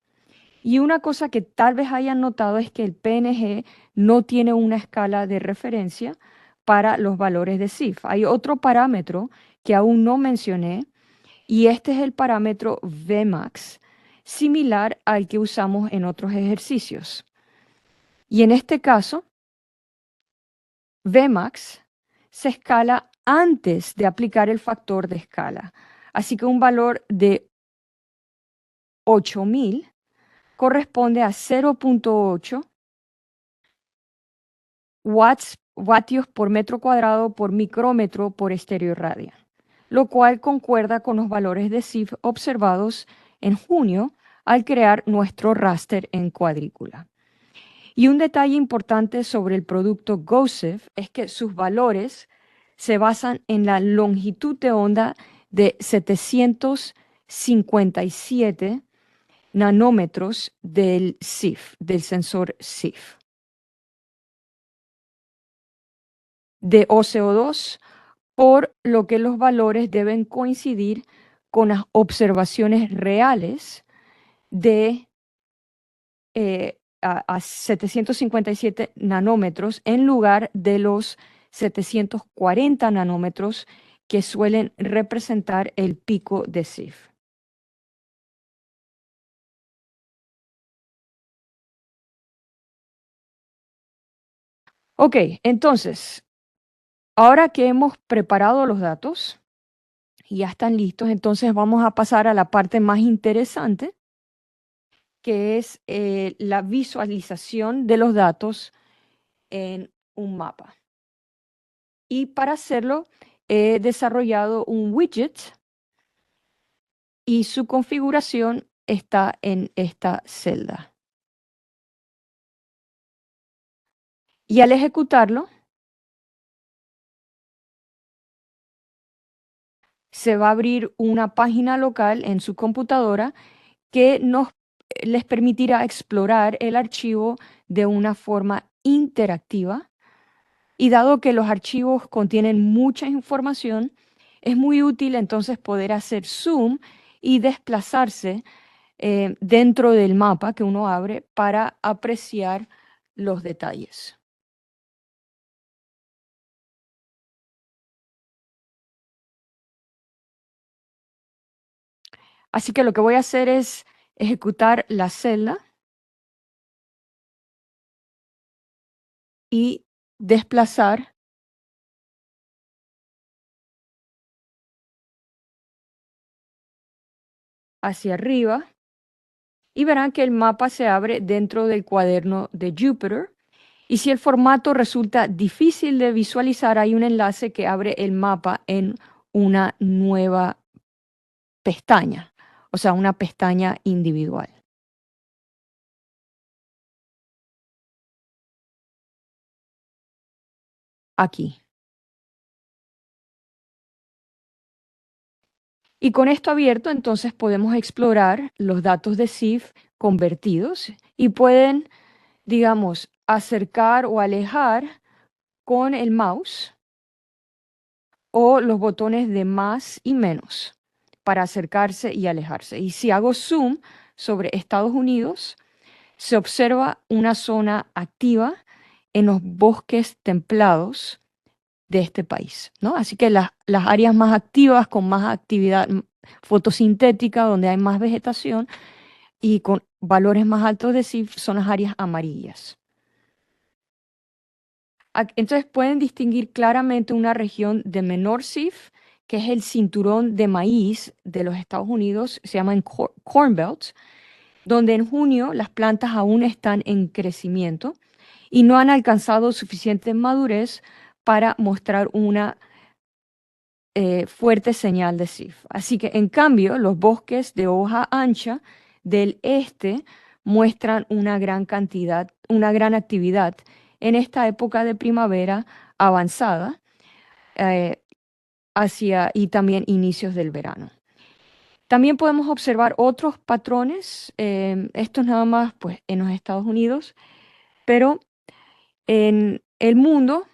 Y una cosa que tal vez hayan notado es que el PNG no tiene una escala de referencia para los valores de CIF. Hay otro parámetro que aún no mencioné y este es el parámetro Vmax, similar al que usamos en otros ejercicios. Y en este caso, Vmax se escala antes de aplicar el factor de escala. Así que un valor de 8000 corresponde a 0.8 vatios por metro cuadrado por micrómetro por estereoradian, lo cual concuerda con los valores de CIF observados en junio al crear nuestro raster en cuadrícula. Y un detalle importante sobre el producto GOSIF es que sus valores se basan en la longitud de onda de 757 nanómetros del CIF, del sensor CIF. De OCO2, por lo que los valores deben coincidir con las observaciones reales de a 757 nanómetros en lugar de los 740 nanómetros que suelen representar el pico de CIF. Ok, entonces, ahora que hemos preparado los datos y ya están listos, entonces vamos a pasar a la parte más interesante, que es la visualización de los datos en un mapa. Y para hacerlo, he desarrollado un widget y su configuración está en esta celda. Y al ejecutarlo, se va a abrir una página local en su computadora que les permitirá explorar el archivo de una forma interactiva. Y dado que los archivos contienen mucha información, es muy útil entonces poder hacer zoom y desplazarse dentro del mapa que uno abre para apreciar los detalles. Así que lo que voy a hacer es ejecutar la celda y desplazar hacia arriba y verán que el mapa se abre dentro del cuaderno de Jupyter. Y si el formato resulta difícil de visualizar, hay un enlace que abre el mapa en una nueva pestaña o sea, una pestaña individual. Aquí. Y con esto abierto, entonces podemos explorar los datos de CIF convertidos y pueden, digamos, acercar o alejar con el mouse o los botones de más y menos para acercarse y alejarse. Y si hago zoom sobre Estados Unidos, se observa una zona activa en los bosques templados de este país, ¿no? Así que las áreas más activas, con más actividad fotosintética, donde hay más vegetación y con valores más altos de CIF, son las áreas amarillas. Entonces pueden distinguir claramente una región de menor CIF, que es el cinturón de maíz de los Estados Unidos, se llaman Corn Belts, donde en junio las plantas aún están en crecimiento y no han alcanzado suficiente madurez para mostrar una fuerte señal de CIF. Así que en cambio, los bosques de hoja ancha del este muestran una gran cantidad, una gran actividad en esta época de primavera avanzada eh, y también inicios del verano. También podemos observar otros patrones, estos nada más pues, en los Estados Unidos, pero en el mundo,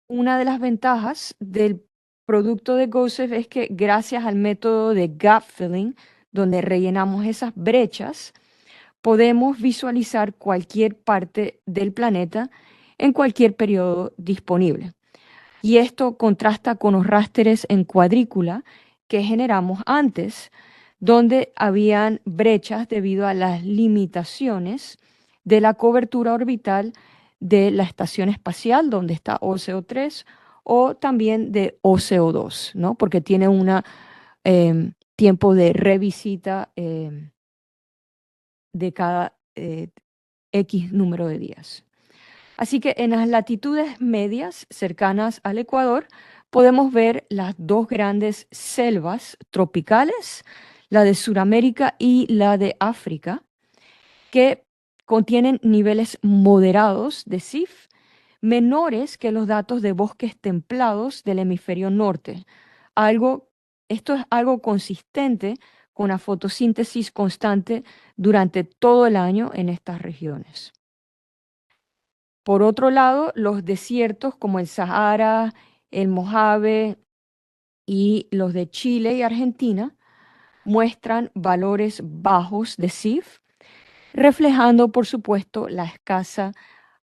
una de las ventajas del producto de GOSEF es que gracias al método de gap filling, donde rellenamos esas brechas, podemos visualizar cualquier parte del planeta en cualquier periodo disponible. Y esto contrasta con los rásteres en cuadrícula que generamos antes, donde habían brechas debido a las limitaciones de la cobertura orbital de la estación espacial, donde está OCO3, o también de OCO2, ¿no? Porque tiene un tiempo de revisita de cada X número de días. Así que en las latitudes medias cercanas al Ecuador podemos ver las dos grandes selvas tropicales, la de Sudamérica y la de África, que contienen niveles moderados de CIF, menores que los datos de bosques templados del hemisferio norte. Esto es algo consistente con la fotosíntesis constante durante todo el año en estas regiones. Por otro lado, los desiertos como el Sahara, el Mojave y los de Chile y Argentina muestran valores bajos de CIF, reflejando, por supuesto, la escasa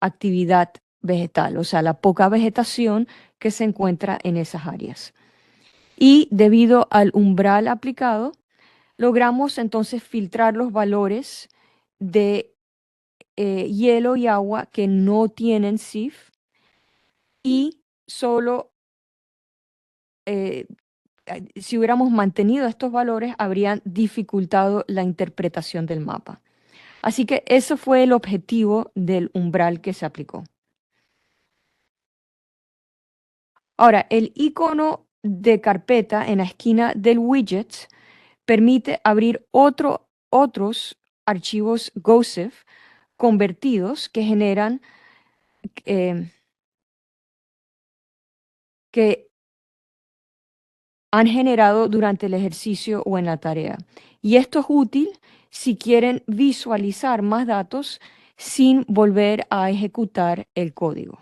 actividad vegetal, o sea, la poca vegetación que se encuentra en esas áreas. Y debido al umbral aplicado, logramos entonces filtrar los valores de hielo y agua que no tienen CIF y solo si hubiéramos mantenido estos valores habrían dificultado la interpretación del mapa. Así que eso fue el objetivo del umbral que se aplicó. Ahora, el icono de carpeta en la esquina del widget permite abrir otros archivos GOSEF convertidos que generan eh, que han generado durante el ejercicio o en la tarea. Y esto es útil si quieren visualizar más datos sin volver a ejecutar el código.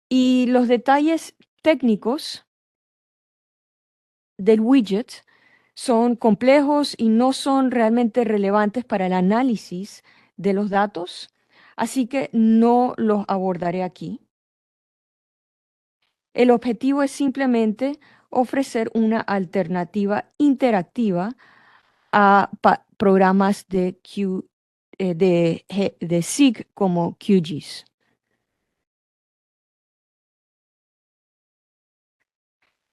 Y los detalles técnicos del widget son complejos y no son realmente relevantes para el análisis de los datos, así que no los abordaré aquí. El objetivo es simplemente ofrecer una alternativa interactiva a programas de SIG como QGIS.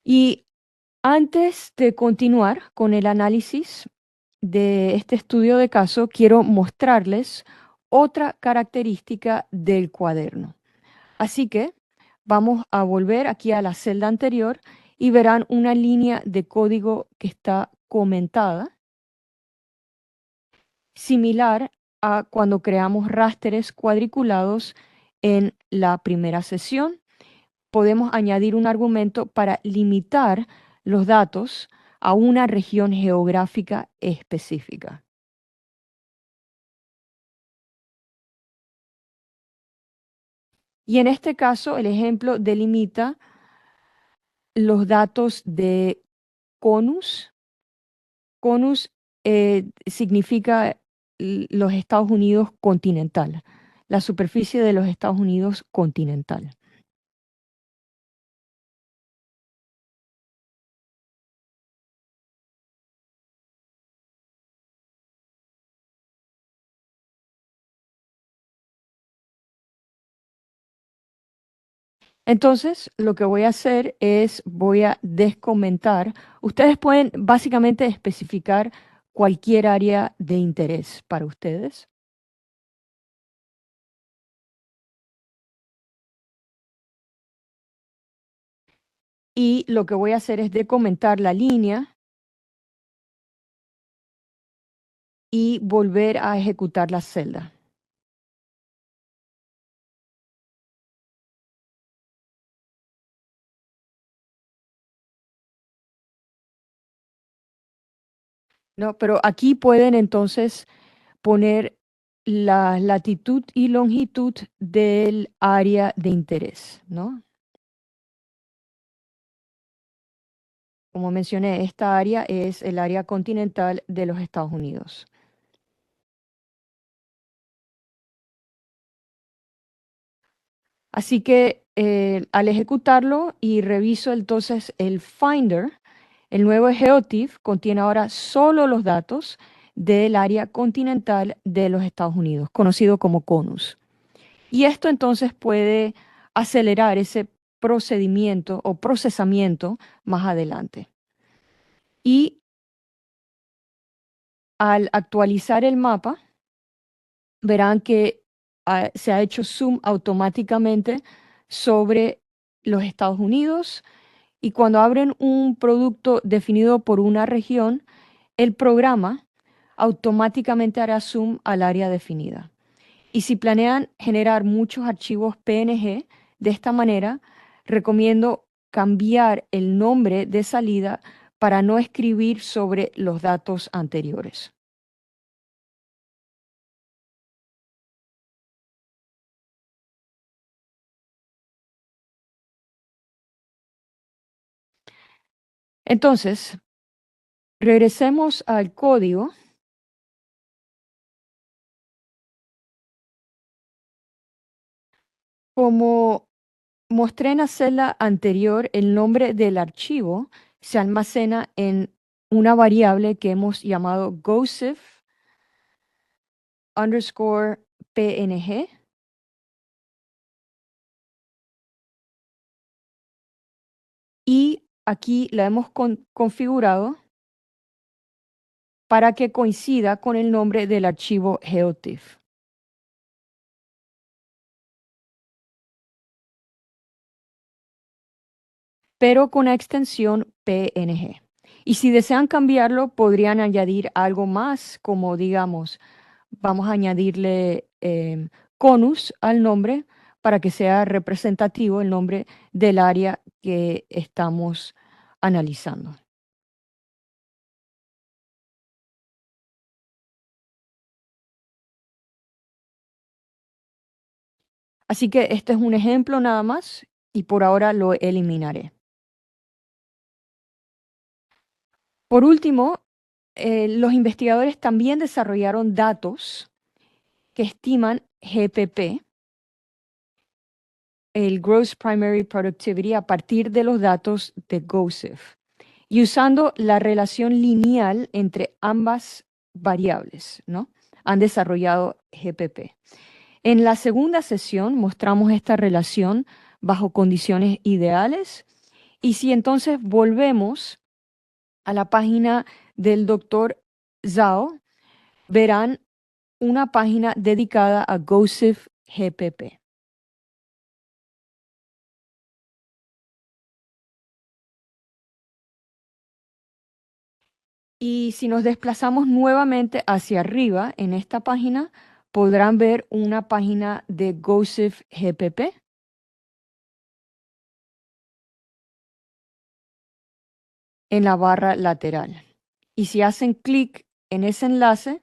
Y antes de continuar con el análisis de este estudio de caso, quiero mostrarles otra característica del cuaderno. Así que vamos a volver aquí a la celda anterior y verán una línea de código que está comentada, similar a cuando creamos rasters cuadriculados en la primera sesión. Podemos añadir un argumento para limitar los datos a una región geográfica específica. Y en este caso, el ejemplo delimita los datos de CONUS. CONUS significa los Estados Unidos continental, la superficie de los Estados Unidos continental. Entonces, lo que voy a hacer es, voy a descomentar. Ustedes pueden básicamente especificar cualquier área de interés para ustedes. Y lo que voy a hacer es decrementar la línea y volver a ejecutar la celda. ¿No? Pero aquí pueden entonces poner la latitud y longitud del área de interés, ¿no? Como mencioné, esta área es el área continental de los Estados Unidos. Así que al ejecutarlo y reviso entonces el Finder, el nuevo GeoTIFF contiene ahora solo los datos del área continental de los Estados Unidos, conocido como CONUS. Y esto entonces puede acelerar ese procedimiento o procesamiento más adelante. Y al actualizar el mapa, verán que se ha hecho zoom automáticamente sobre los Estados Unidos y cuando abren un producto definido por una región, el programa automáticamente hará zoom al área definida. Y si planean generar muchos archivos PNG de esta manera, recomiendo cambiar el nombre de salida para no escribir sobre los datos anteriores. Entonces, regresemos al código. Como mostré en la celda anterior, el nombre del archivo se almacena en una variable que hemos llamado GOSIF underscore PNG. Y aquí la hemos configurado para que coincida con el nombre del archivo GeoTIFF, pero con la extensión PNG. Y si desean cambiarlo, podrían añadir algo más, como digamos, vamos a añadirle CONUS al nombre para que sea representativo el nombre del área que estamos analizando. Así que este es un ejemplo nada más y por ahora lo eliminaré. Por último, los investigadores también desarrollaron datos que estiman GPP, el Gross Primary Productivity, a partir de los datos de GOSIF y usando la relación lineal entre ambas variables, ¿no? Han desarrollado GPP. En la segunda sesión mostramos esta relación bajo condiciones ideales y si entonces volvemos a la página del doctor Zhao, verán una página dedicada a GOSIF GPP. Y si nos desplazamos nuevamente hacia arriba en esta página, podrán ver una página de GOSIF GPP en la barra lateral. Y si hacen clic en ese enlace,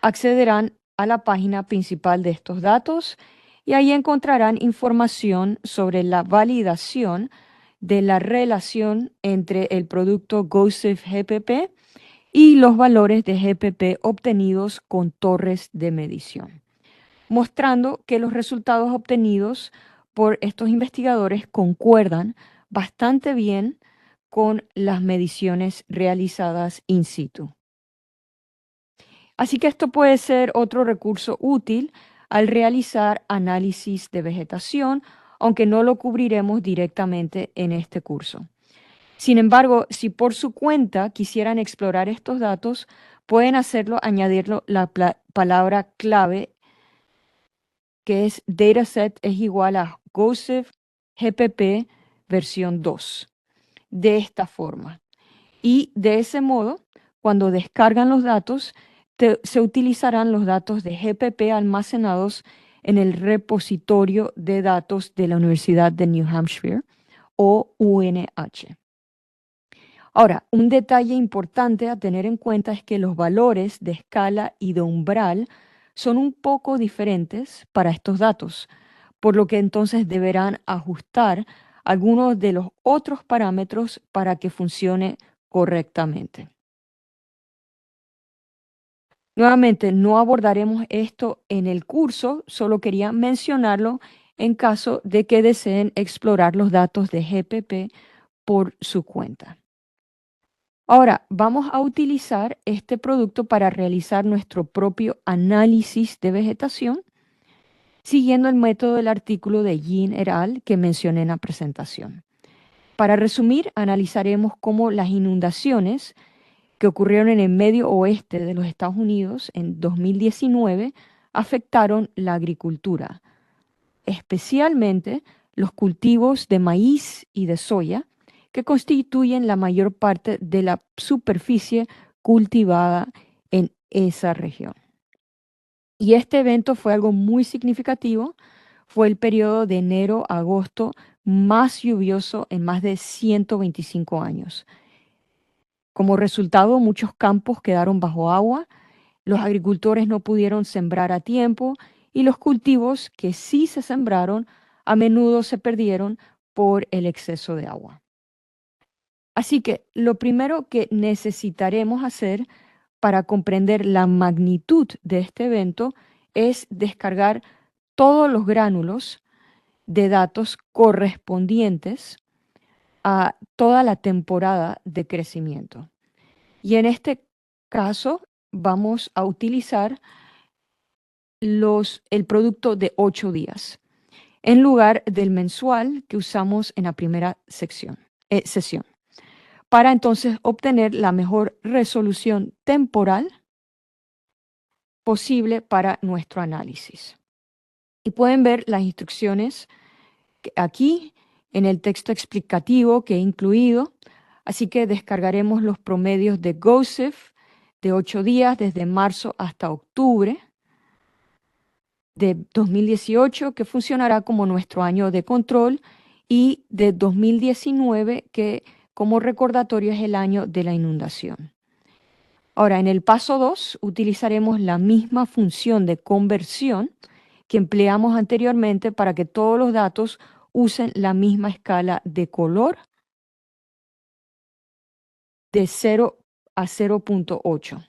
accederán a la página principal de estos datos y ahí encontrarán información sobre la validación de la relación entre el producto GOSIF GPP y los valores de GPP obtenidos con torres de medición, mostrando que los resultados obtenidos por estos investigadores concuerdan bastante bien con las mediciones realizadas in situ. Así que esto puede ser otro recurso útil al realizar análisis de vegetación, aunque no lo cubriremos directamente en este curso. Sin embargo, si por su cuenta quisieran explorar estos datos, pueden hacerlo añadiendo la palabra clave que es dataset es igual a GOSIF GPP versión 2, de esta forma. Y de ese modo, cuando descargan los datos, se utilizarán los datos de GPP almacenados en el repositorio de datos de la Universidad de New Hampshire o UNH. Ahora, un detalle importante a tener en cuenta es que los valores de escala y de umbral son un poco diferentes para estos datos, por lo que entonces deberán ajustar algunos de los otros parámetros para que funcione correctamente. Nuevamente, no abordaremos esto en el curso, solo quería mencionarlo en caso de que deseen explorar los datos de GPP por su cuenta. Ahora, vamos a utilizar este producto para realizar nuestro propio análisis de vegetación, siguiendo el método del artículo de Yin et al. Que mencioné en la presentación. Para resumir, analizaremos cómo las inundaciones que ocurrieron en el medio oeste de los Estados Unidos en 2019 afectaron la agricultura, especialmente los cultivos de maíz y de soya, que constituyen la mayor parte de la superficie cultivada en esa región. Y este evento fue algo muy significativo. Fue el periodo de enero a agosto más lluvioso en más de 125 años. Como resultado, muchos campos quedaron bajo agua, los agricultores no pudieron sembrar a tiempo y los cultivos que sí se sembraron a menudo se perdieron por el exceso de agua. Así que lo primero que necesitaremos hacer para comprender la magnitud de este evento es descargar todos los gránulos de datos correspondientes a toda la temporada de crecimiento. Y en este caso vamos a utilizar el producto de 8 días en lugar del mensual que usamos en la primera sesión, para entonces obtener la mejor resolución temporal posible para nuestro análisis. Y pueden ver las instrucciones aquí en el texto explicativo que he incluido. Así que descargaremos los promedios de GOSIF de 8 días desde marzo hasta octubre de 2018, que funcionará como nuestro año de control, y de 2019, que como recordatorio es el año de la inundación. Ahora, en el paso 2 utilizaremos la misma función de conversión que empleamos anteriormente para que todos los datos usen la misma escala de color de 0 a 0.8,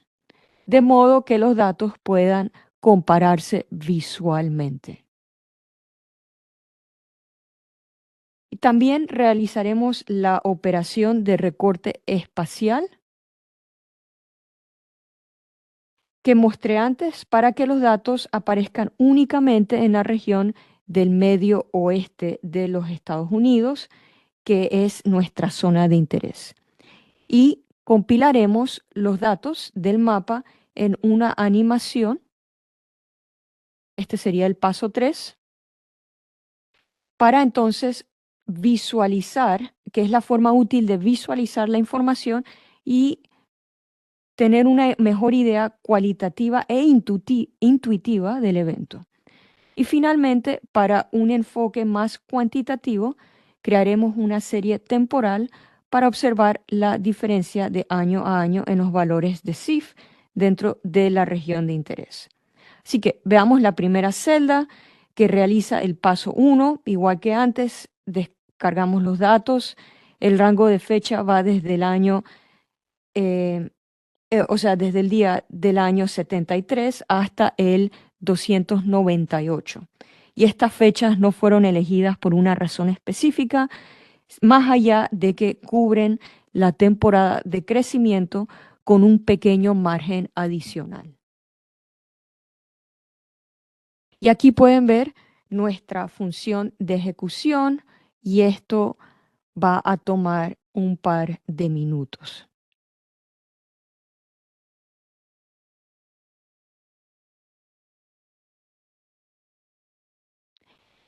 de modo que los datos puedan compararse visualmente. Y también realizaremos la operación de recorte espacial que mostré antes para que los datos aparezcan únicamente en la región del medio oeste de los Estados Unidos, que es nuestra zona de interés. Y compilaremos los datos del mapa en una animación. Este sería el paso 3, para entonces visualizar, que es la forma útil de visualizar la información y tener una mejor idea cualitativa e intuitiva del evento. Y finalmente, para un enfoque más cuantitativo, crearemos una serie temporal para observar la diferencia de año a año en los valores de CIF dentro de la región de interés. Así que veamos la primera celda que realiza el paso 1, igual que antes, descargamos los datos, el rango de fecha va desde el año, eh, o sea, desde el día del año 73 hasta el 298. Y estas fechas no fueron elegidas por una razón específica, más allá de que cubren la temporada de crecimiento con un pequeño margen adicional. Y aquí pueden ver nuestra función de ejecución y esto va a tomar un par de minutos.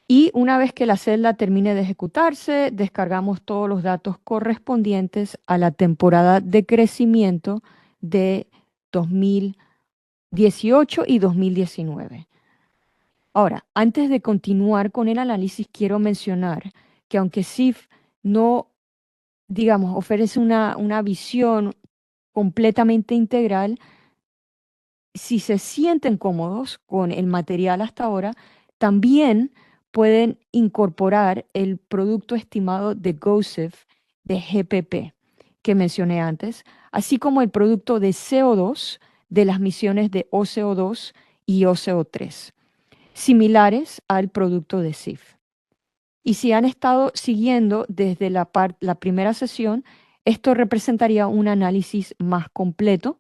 Y una vez que la celda termine de ejecutarse, descargamos todos los datos correspondientes a la temporada de crecimiento de 2018 y 2019. Ahora, antes de continuar con el análisis, quiero mencionar que aunque SIF no, digamos, ofrece una visión completamente integral, si se sienten cómodos con el material hasta ahora, también pueden incorporar el producto estimado de GOSIF de GPP que mencioné antes, así como el producto de CO2 de las misiones de OCO2 y OCO3, similares al producto de SIF. Y si han estado siguiendo desde la primera sesión, esto representaría un análisis más completo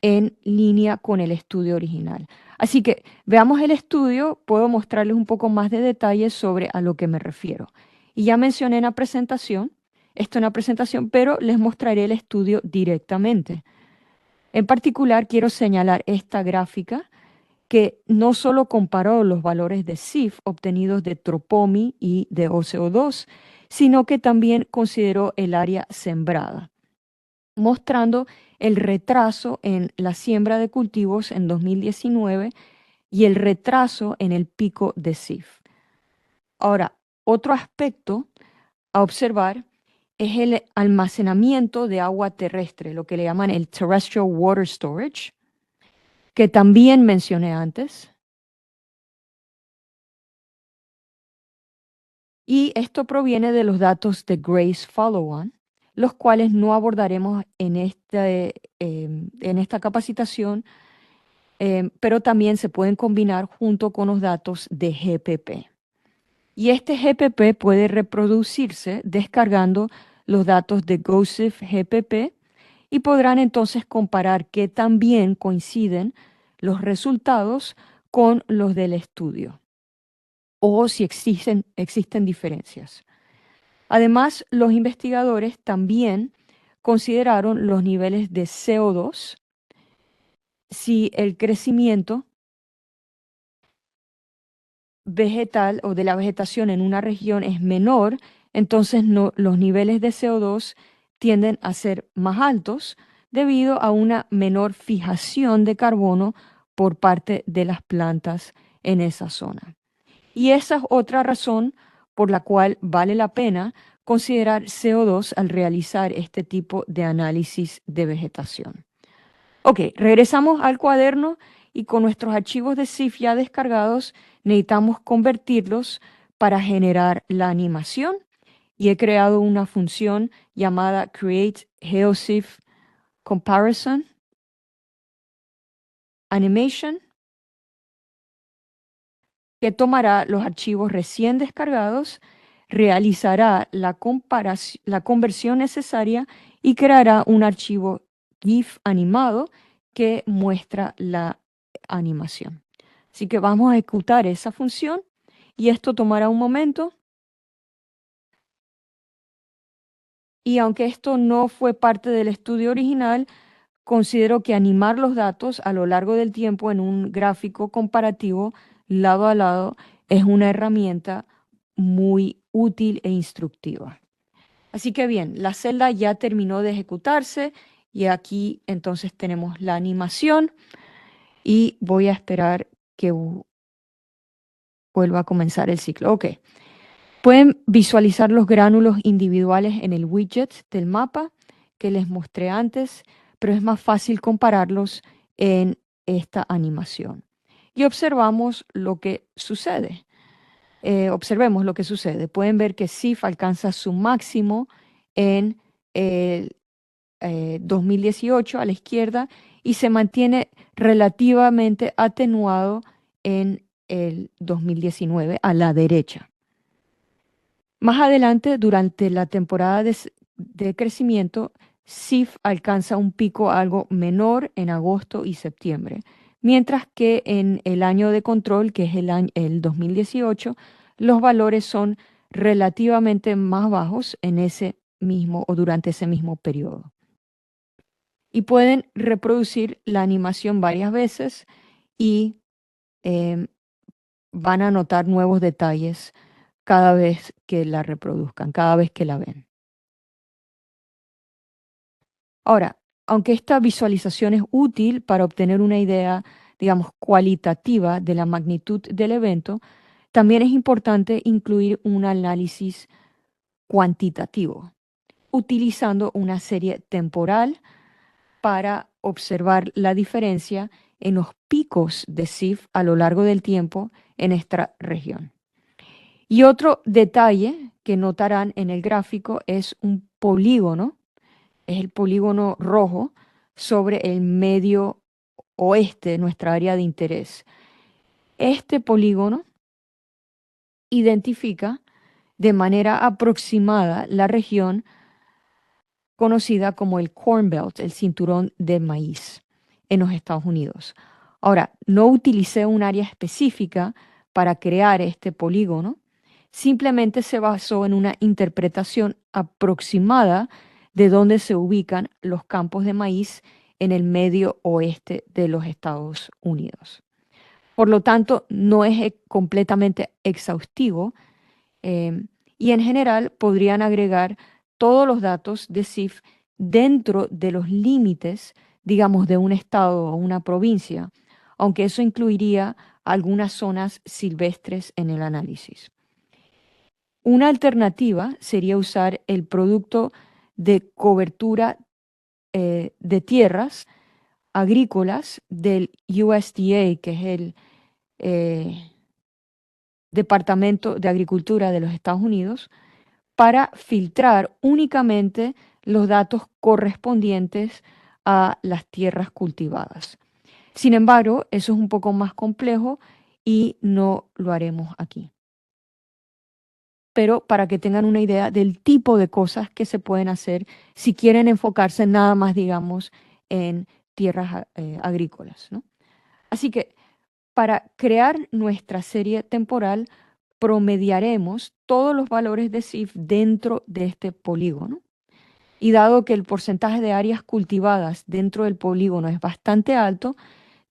en línea con el estudio original. Así que veamos el estudio, puedo mostrarles un poco más de detalles sobre a lo que me refiero. Y ya mencioné en la presentación, esto en la presentación, pero les mostraré el estudio directamente. En particular, quiero señalar esta gráfica que no solo comparó los valores de CIF obtenidos de Tropomi y de OCO2, sino que también consideró el área sembrada, mostrando el retraso en la siembra de cultivos en 2019 y el retraso en el pico de CIF. Ahora, otro aspecto a observar es el almacenamiento de agua terrestre, lo que le llaman el terrestrial water storage, que también mencioné antes. Y esto proviene de los datos de Grace Follow-on, los cuales no abordaremos en esta capacitación, pero también se pueden combinar junto con los datos de GPP. Y este GPP puede reproducirse descargando los datos de GOSIF GPP y podrán entonces comparar qué tan bien coinciden los resultados con los del estudio o si existen diferencias. Además, los investigadores también consideraron los niveles de CO2, si el crecimiento vegetal o de la vegetación en una región es menor, entonces los niveles de CO2 tienden a ser más altos debido a una menor fijación de carbono por parte de las plantas en esa zona. Y esa es otra razón por la cual vale la pena considerar CO2 al realizar este tipo de análisis de vegetación. Ok, regresamos al cuaderno y con nuestros archivos de CIF ya descargados, necesitamos convertirlos para generar la animación y he creado una función llamada Create GeoCIF Comparison Animation que tomará los archivos recién descargados, realizará la conversión necesaria y creará un archivo GIF animado que muestra la animación. Así que vamos a ejecutar esa función y esto tomará un momento. Y aunque esto no fue parte del estudio original, considero que animar los datos a lo largo del tiempo en un gráfico comparativo lado a lado es una herramienta muy útil e instructiva. Así que bien, la celda ya terminó de ejecutarse Y aquí entonces tenemos la animación y voy a esperar que vuelva a comenzar el ciclo. Ok. Pueden visualizar los gránulos individuales en el widget del mapa que les mostré antes, pero es más fácil compararlos en esta animación. Y observamos lo que sucede. Observemos lo que sucede. Pueden ver que SIF alcanza su máximo en el 2018 a la izquierda y se mantiene relativamente atenuado en el 2019 a la derecha. Más adelante, durante la temporada de crecimiento, SIF alcanza un pico algo menor en agosto y septiembre, mientras que en el año de control, que es el 2018, los valores son relativamente más bajos en ese mismo o durante ese mismo periodo. Y pueden reproducir la animación varias veces y em, van a notar nuevos detalles cada vez que la reproduzcan, cada vez que la ven. Ahora, aunque esta visualización es útil para obtener una idea, digamos, cualitativa de la magnitud del evento, también es importante incluir un análisis cuantitativo, utilizando una serie temporal para observar la diferencia en los picos de SIF a lo largo del tiempo en esta región. Y otro detalle que notarán en el gráfico es un polígono, es el polígono rojo sobre el medio oeste, nuestra área de interés. Este polígono identifica de manera aproximada la región conocida como el Corn Belt, el cinturón de maíz en los Estados Unidos. Ahora, no utilicé un área específica para crear este polígono, simplemente se basó en una interpretación aproximada de dónde se ubican los campos de maíz en el medio oeste de los Estados Unidos. Por lo tanto, no es completamente exhaustivo, eh, y en general podrían agregar todos los datos de SIF dentro de los límites, digamos, de un estado o una provincia, aunque eso incluiría algunas zonas silvestres en el análisis. Una alternativa sería usar el producto de cobertura de tierras agrícolas del USDA, que es el eh, Departamento de Agricultura de los Estados Unidos, para filtrar únicamente los datos correspondientes a las tierras cultivadas. Sin embargo, eso es un poco más complejo y no lo haremos aquí. Pero para que tengan una idea del tipo de cosas que se pueden hacer si quieren enfocarse nada más, digamos, en tierras agrícolas, ¿no? Así que para crear nuestra serie temporal, promediaremos todos los valores de SIF dentro de este polígono. Y dado que el porcentaje de áreas cultivadas dentro del polígono es bastante alto,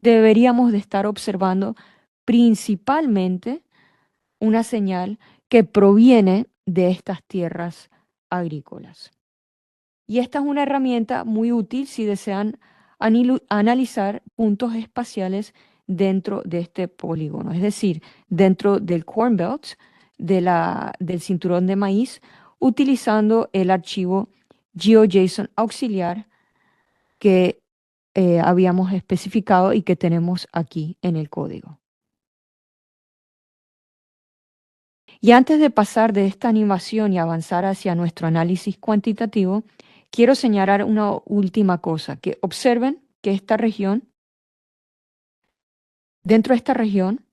deberíamos de estar observando principalmente una señal que proviene de estas tierras agrícolas. Y esta es una herramienta muy útil si desean analizar puntos espaciales dentro de este polígono, es decir, dentro del Corn Belt, del cinturón de maíz, utilizando el archivo GeoJSON auxiliar que habíamos especificado y que tenemos aquí en el código. Y antes de pasar de esta animación y avanzar hacia nuestro análisis cuantitativo, quiero señalar una última cosa, que observen que esta región, dentro de esta región,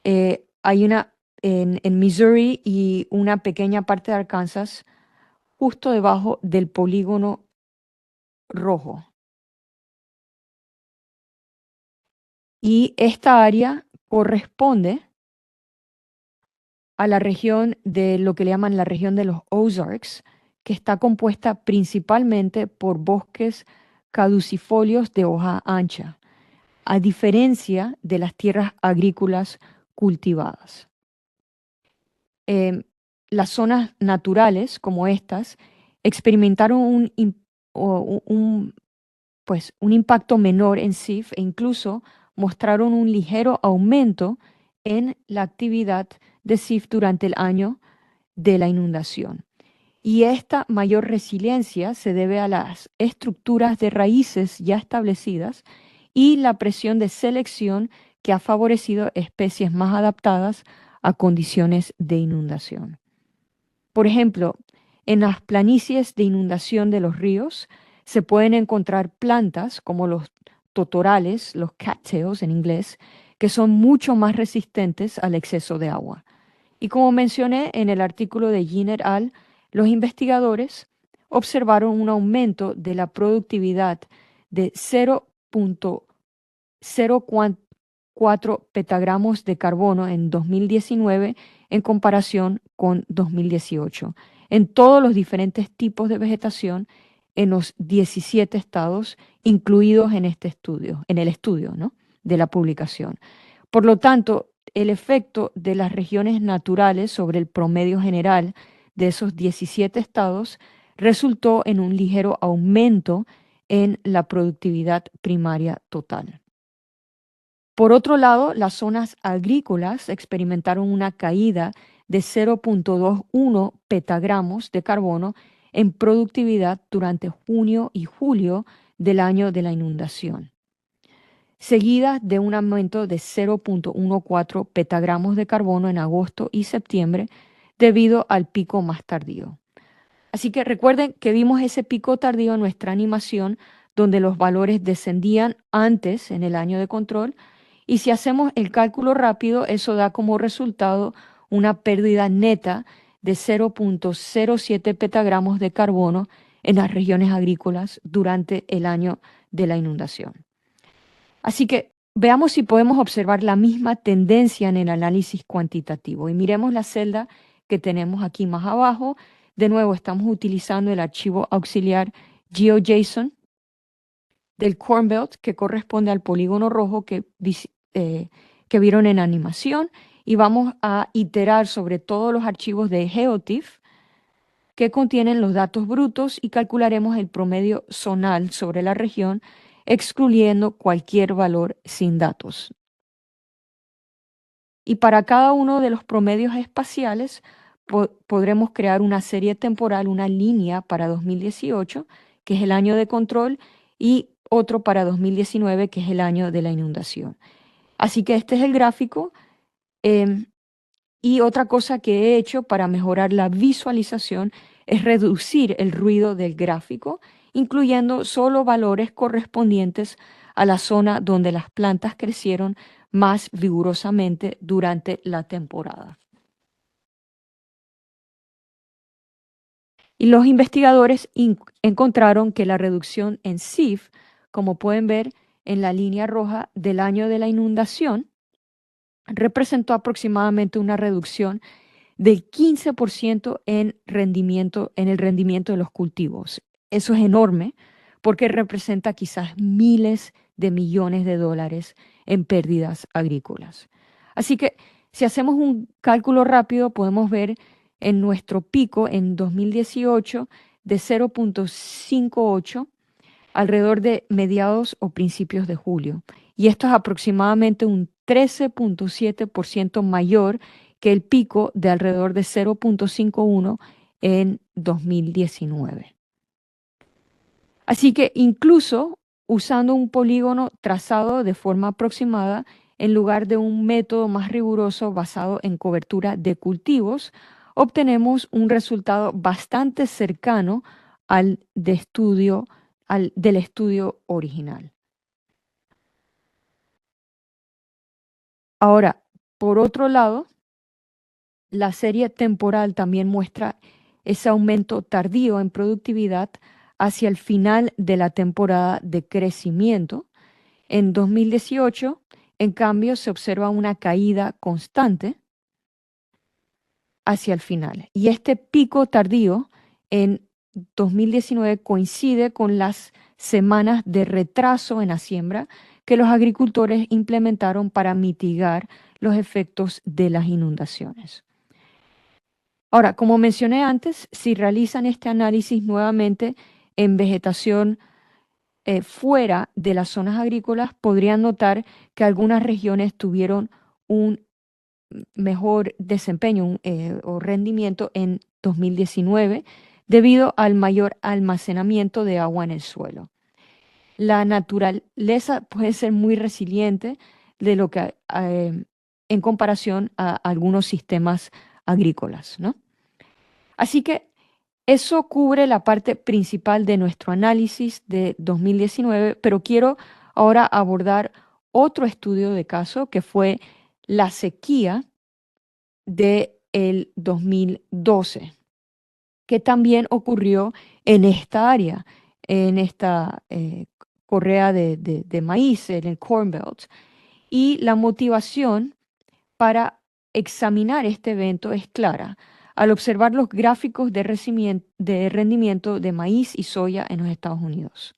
hay una en Missouri y una pequeña parte de Arkansas, justo debajo del polígono rojo. Y esta área corresponde a la región de lo que le llaman la región de los Ozarks, que está compuesta principalmente por bosques caducifolios de hoja ancha, a diferencia de las tierras agrícolas cultivadas. Em, las zonas naturales como estas experimentaron un pues un impacto menor en SIF e incluso mostraron un ligero aumento en la actividad de SIF durante el año de la inundación. Y esta mayor resiliencia se debe a las estructuras de raíces ya establecidas y la presión de selección que ha favorecido especies más adaptadas a condiciones de inundación. Por ejemplo, en las planicies de inundación de los ríos se pueden encontrar plantas como los totorales, los cattails en inglés, que son mucho más resistentes al exceso de agua. Y como mencioné en el artículo de Yin et al., los investigadores observaron un aumento de la productividad de 0,04 petagramos de carbono en 2019 en comparación con 2018, en todos los diferentes tipos de vegetación en los 17 estados incluidos en este estudio, en el estudio, ¿no?, de la publicación. Por lo tanto, el efecto de las regiones naturales sobre el promedio general de esos 17 estados resultó en un ligero aumento en la productividad primaria total. Por otro lado, las zonas agrícolas experimentaron una caída de 0,21 petagramos de carbono en productividad durante junio y julio del año de la inundación, seguidas de un aumento de 0,14 petagramos de carbono en agosto y septiembre debido al pico más tardío. Así que recuerden que vimos ese pico tardío en nuestra animación donde los valores descendían antes en el año de control, y si hacemos el cálculo rápido, eso da como resultado una pérdida neta de 0,07 petagramos de carbono en las regiones agrícolas durante el año de la inundación. Así que veamos si podemos observar la misma tendencia en el análisis cuantitativo. Y miremos la celda que tenemos aquí más abajo. De nuevo, estamos utilizando el archivo auxiliar GeoJSON del Corn Belt, que corresponde al polígono rojo que vieron en animación, y vamos a iterar sobre todos los archivos de GeoTIFF que contienen los datos brutos y calcularemos el promedio zonal sobre la región, excluyendo cualquier valor sin datos. Y para cada uno de los promedios espaciales podremos crear una serie temporal, una línea para 2018, que es el año de control, y otro para 2019, que es el año de la inundación. Así que este es el gráfico. Y otra cosa que he hecho para mejorar la visualización es reducir el ruido del gráfico, incluyendo solo valores correspondientes a la zona donde las plantas crecieron más vigorosamente durante la temporada. Y los investigadores encontraron que la reducción en SIF, como pueden ver en la línea roja del año de la inundación, representó aproximadamente una reducción del 15% en el rendimiento de los cultivos. Eso es enorme porque representa quizás miles de millones de dólares en pérdidas agrícolas. Así que si hacemos un cálculo rápido, podemos ver en nuestro pico en 2018 de 0,58 alrededor de mediados o principios de julio. Y esto es aproximadamente un 13,7% mayor que el pico de alrededor de 0,51 en 2019. Así que incluso usando un polígono trazado de forma aproximada, en lugar de un método más riguroso basado en cobertura de cultivos, obtenemos un resultado bastante cercano al del estudio original. Ahora, por otro lado, la serie temporal también muestra ese aumento tardío en productividad hacia el final de la temporada de crecimiento. En 2018, en cambio, se observa una caída constante hacia el final. Y este pico tardío en 2019 coincide con las semanas de retraso en la siembra que los agricultores implementaron para mitigar los efectos de las inundaciones. Ahora, como mencioné antes, si realizan este análisis nuevamente en vegetación fuera de las zonas agrícolas, podrían notar que algunas regiones tuvieron un mejor desempeño o rendimiento en 2019 debido al mayor almacenamiento de agua en el suelo. La naturaleza puede ser muy resiliente de lo que, en comparación a algunos sistemas agrícolas, ¿no? Así que eso cubre la parte principal de nuestro análisis de 2019, pero quiero ahora abordar otro estudio de caso que fue la sequía de el 2012, que también ocurrió en esta área, en esta correa de maíz, en el Corn Belt. Y la motivación para examinar este evento es clara al observar los gráficos de rendimiento de maíz y soya en los Estados Unidos.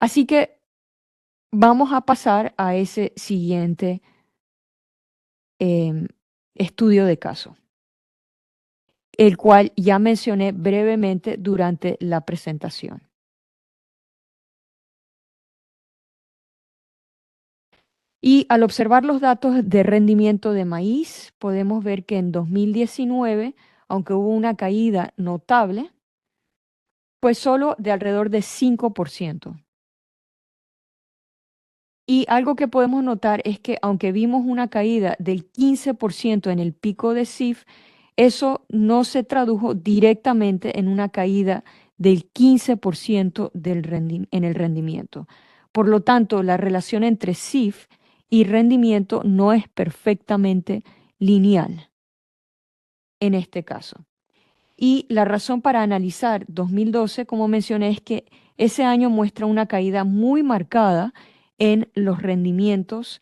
Así que vamos a pasar a ese siguiente em, estudio de caso, el cual ya mencioné brevemente durante la presentación. Y al observar los datos de rendimiento de maíz, podemos ver que en 2019, aunque hubo una caída notable, pues solo de alrededor de 5%. Y algo que podemos notar es que aunque vimos una caída del 15% en el pico de CIF, eso no se tradujo directamente en una caída del 15% en el rendimiento. Por lo tanto, la relación entre CIF y rendimiento no es perfectamente lineal en este caso. Y la razón para analizar 2012, como mencioné, es que ese año muestra una caída muy marcada en los rendimientos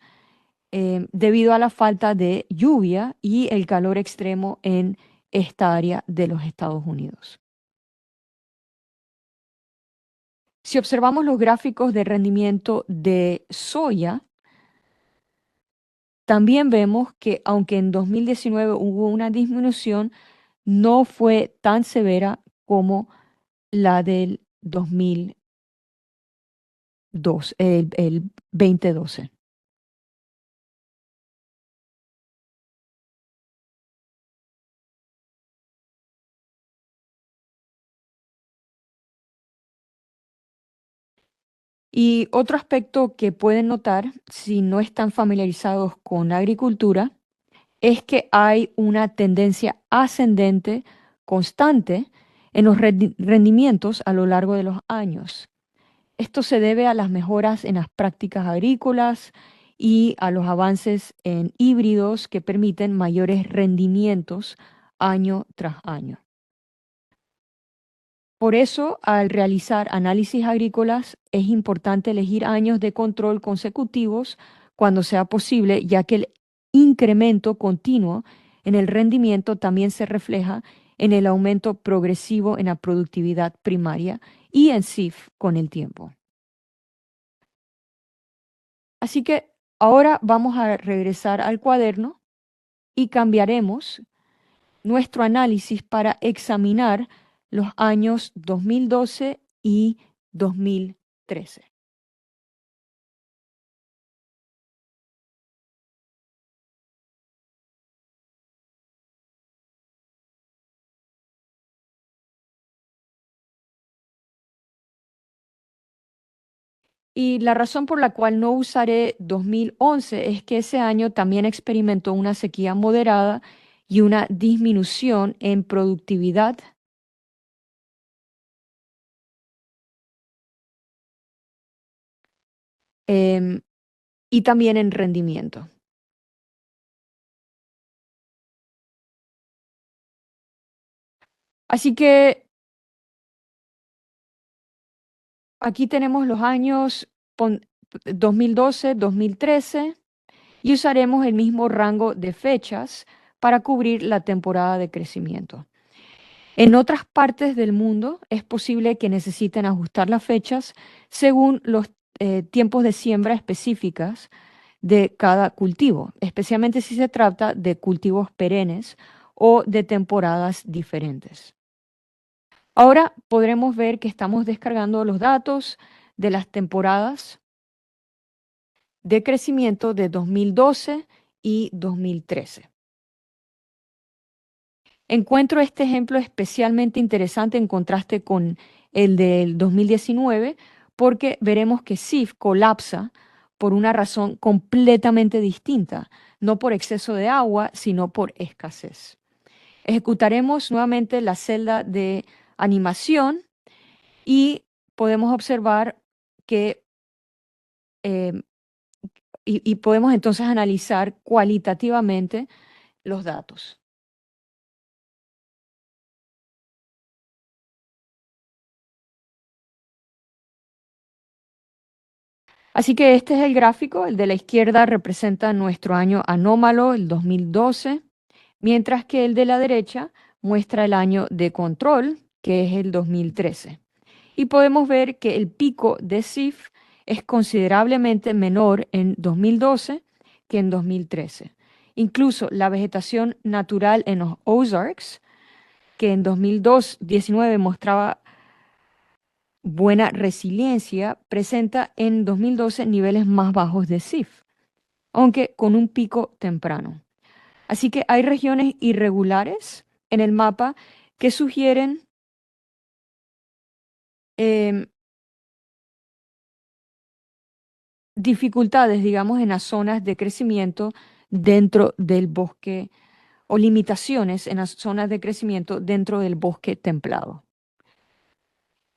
debido a la falta de lluvia y el calor extremo en esta área de los Estados Unidos. Si observamos los gráficos de rendimiento de soya, también vemos que aunque en 2019 hubo una disminución, no fue tan severa como la del 2002, el 2012. Y otro aspecto que pueden notar si no están familiarizados con la agricultura es que hay una tendencia ascendente constante en los rendimientos a lo largo de los años. Esto se debe a las mejoras en las prácticas agrícolas y a los avances en híbridos que permiten mayores rendimientos año tras año. Por eso, al realizar análisis agrícolas, es importante elegir años de control consecutivos cuando sea posible, ya que el incremento continuo en el rendimiento también se refleja en el aumento progresivo en la productividad primaria y en CIF con el tiempo. Así que ahora vamos a regresar al cuaderno y cambiaremos nuestro análisis para examinar los años 2012 y 2013. Y la razón por la cual no usaré 2011 es que ese año también experimentó una sequía moderada y una disminución en productividad. em, y también en rendimiento. Así que aquí tenemos los años 2012, 2013 y usaremos el mismo rango de fechas para cubrir la temporada de crecimiento. En otras partes del mundo es posible que necesiten ajustar las fechas según los tiempos de siembra específicas de cada cultivo, especialmente si se trata de cultivos perennes o de temporadas diferentes. Ahora podremos ver que estamos descargando los datos de las temporadas de crecimiento de 2012 y 2013. Encuentro este ejemplo especialmente interesante en contraste con el del 2019 porque veremos que SIF colapsa por una razón completamente distinta, no por exceso de agua, sino por escasez. Ejecutaremos nuevamente la celda de animación y podemos observar que eh, y podemos entonces analizar cualitativamente los datos. Así que este es el gráfico, el de la izquierda representa nuestro año anómalo, el 2012, mientras que el de la derecha muestra el año de control, que es el 2013. Y podemos ver que el pico de SIF es considerablemente menor en 2012 que en 2013. Incluso la vegetación natural en los Ozarks, que en 2019 mostraba buena resiliencia, presenta en 2012 niveles más bajos de SIF, aunque con un pico temprano. Así que hay regiones irregulares en el mapa que sugieren em, dificultades, digamos, en las zonas de crecimiento dentro del bosque o limitaciones en las zonas de crecimiento dentro del bosque templado.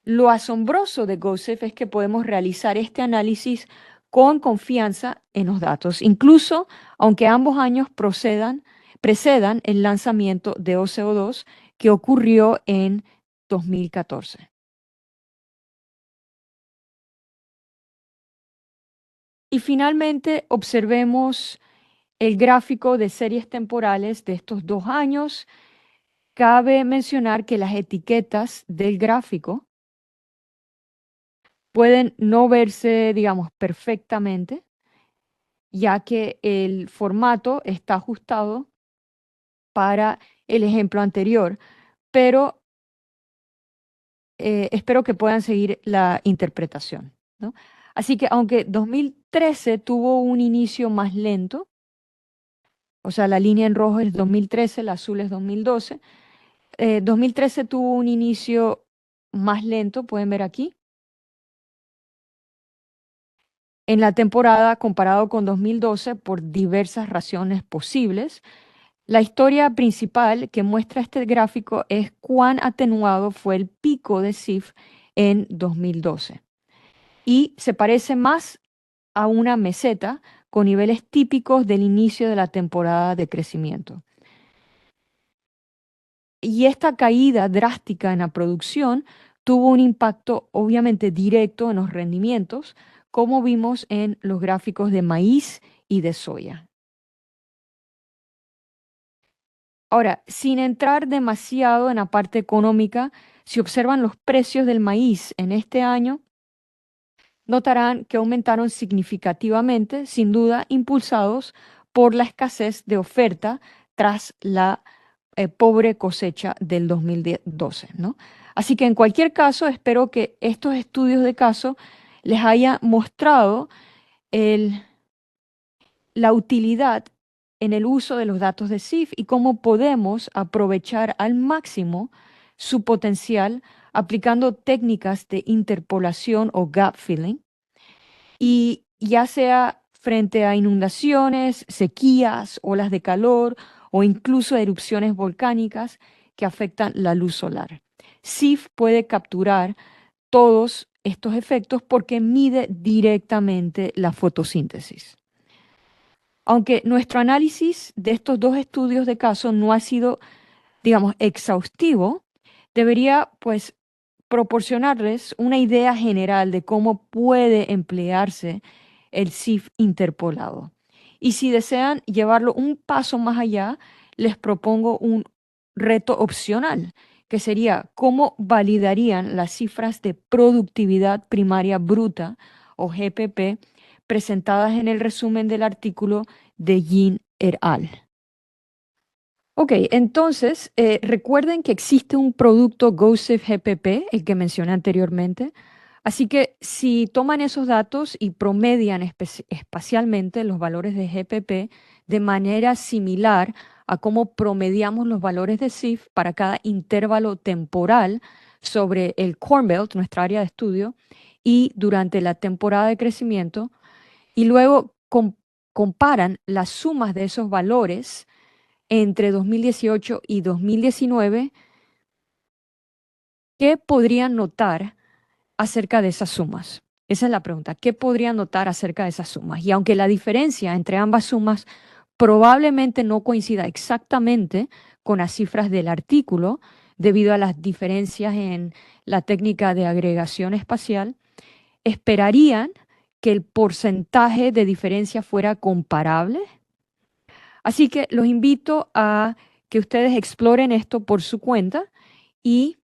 Lo asombroso de GOSEF es que podemos realizar este análisis con confianza en los datos, incluso aunque ambos años precedan el lanzamiento de OCO2 que ocurrió en 2014. Y finalmente observemos el gráfico de series temporales de estos 2 años. Cabe mencionar que las etiquetas del gráfico pueden no verse, digamos, perfectamente, ya que el formato está ajustado para el ejemplo anterior, pero espero que puedan seguir la interpretación, ¿no? Así que aunque 2013 tuvo un inicio más lento, o sea, la línea en rojo es 2013, la azul es 2012, 2013 tuvo un inicio más lento, pueden ver aquí, en la temporada comparado con 2012 por diversas razones posibles. La historia principal que muestra este gráfico es cuán atenuado fue el pico de SIF en 2012 y se parece más a una meseta con niveles típicos del inicio de la temporada de crecimiento. Y esta caída drástica en la producción tuvo un impacto obviamente directo en los rendimientos, como vimos en los gráficos de maíz y de soya. Ahora, sin entrar demasiado en la parte económica, si observan los precios del maíz en este año, notarán que aumentaron significativamente, sin duda impulsados por la escasez de oferta tras la pobre cosecha del 2012, ¿no? Así que en cualquier caso, espero que estos estudios de caso les haya mostrado el la utilidad en el uso de los datos de SIF y cómo podemos aprovechar al máximo su potencial aplicando técnicas de interpolación o gap filling, y ya sea frente a inundaciones, sequías, olas de calor o incluso erupciones volcánicas que afectan la luz solar. SIF puede capturar todos estos efectos porque mide directamente la fotosíntesis. Aunque nuestro análisis de estos dos estudios de caso no ha sido, digamos, exhaustivo, debería, pues, proporcionarles una idea general de cómo puede emplearse el SIF interpolado. Y si desean llevarlo un paso más allá, les propongo un reto opcional, que sería cómo validarían las cifras de productividad primaria bruta o GPP presentadas en el resumen del artículo de Yin et al. Ok, entonces recuerden que existe un producto GoSIF GPP, el que mencioné anteriormente. Así que si toman esos datos y promedian espacialmente los valores de GPP de manera similar a cómo promediamos los valores de SIF para cada intervalo temporal sobre el Corn Belt, nuestra área de estudio, y durante la temporada de crecimiento, y luego comparan las sumas de esos valores entre 2018 y 2019, ¿qué podrían notar acerca de esas sumas? Esa es la pregunta. ¿Qué podrían notar acerca de esas sumas? Y aunque la diferencia entre ambas sumas probablemente no coincida exactamente con las cifras del artículo, debido a las diferencias en la técnica de agregación espacial, esperarían que el porcentaje de diferencia fuera comparable. Así que los invito a que ustedes exploren esto por su cuenta y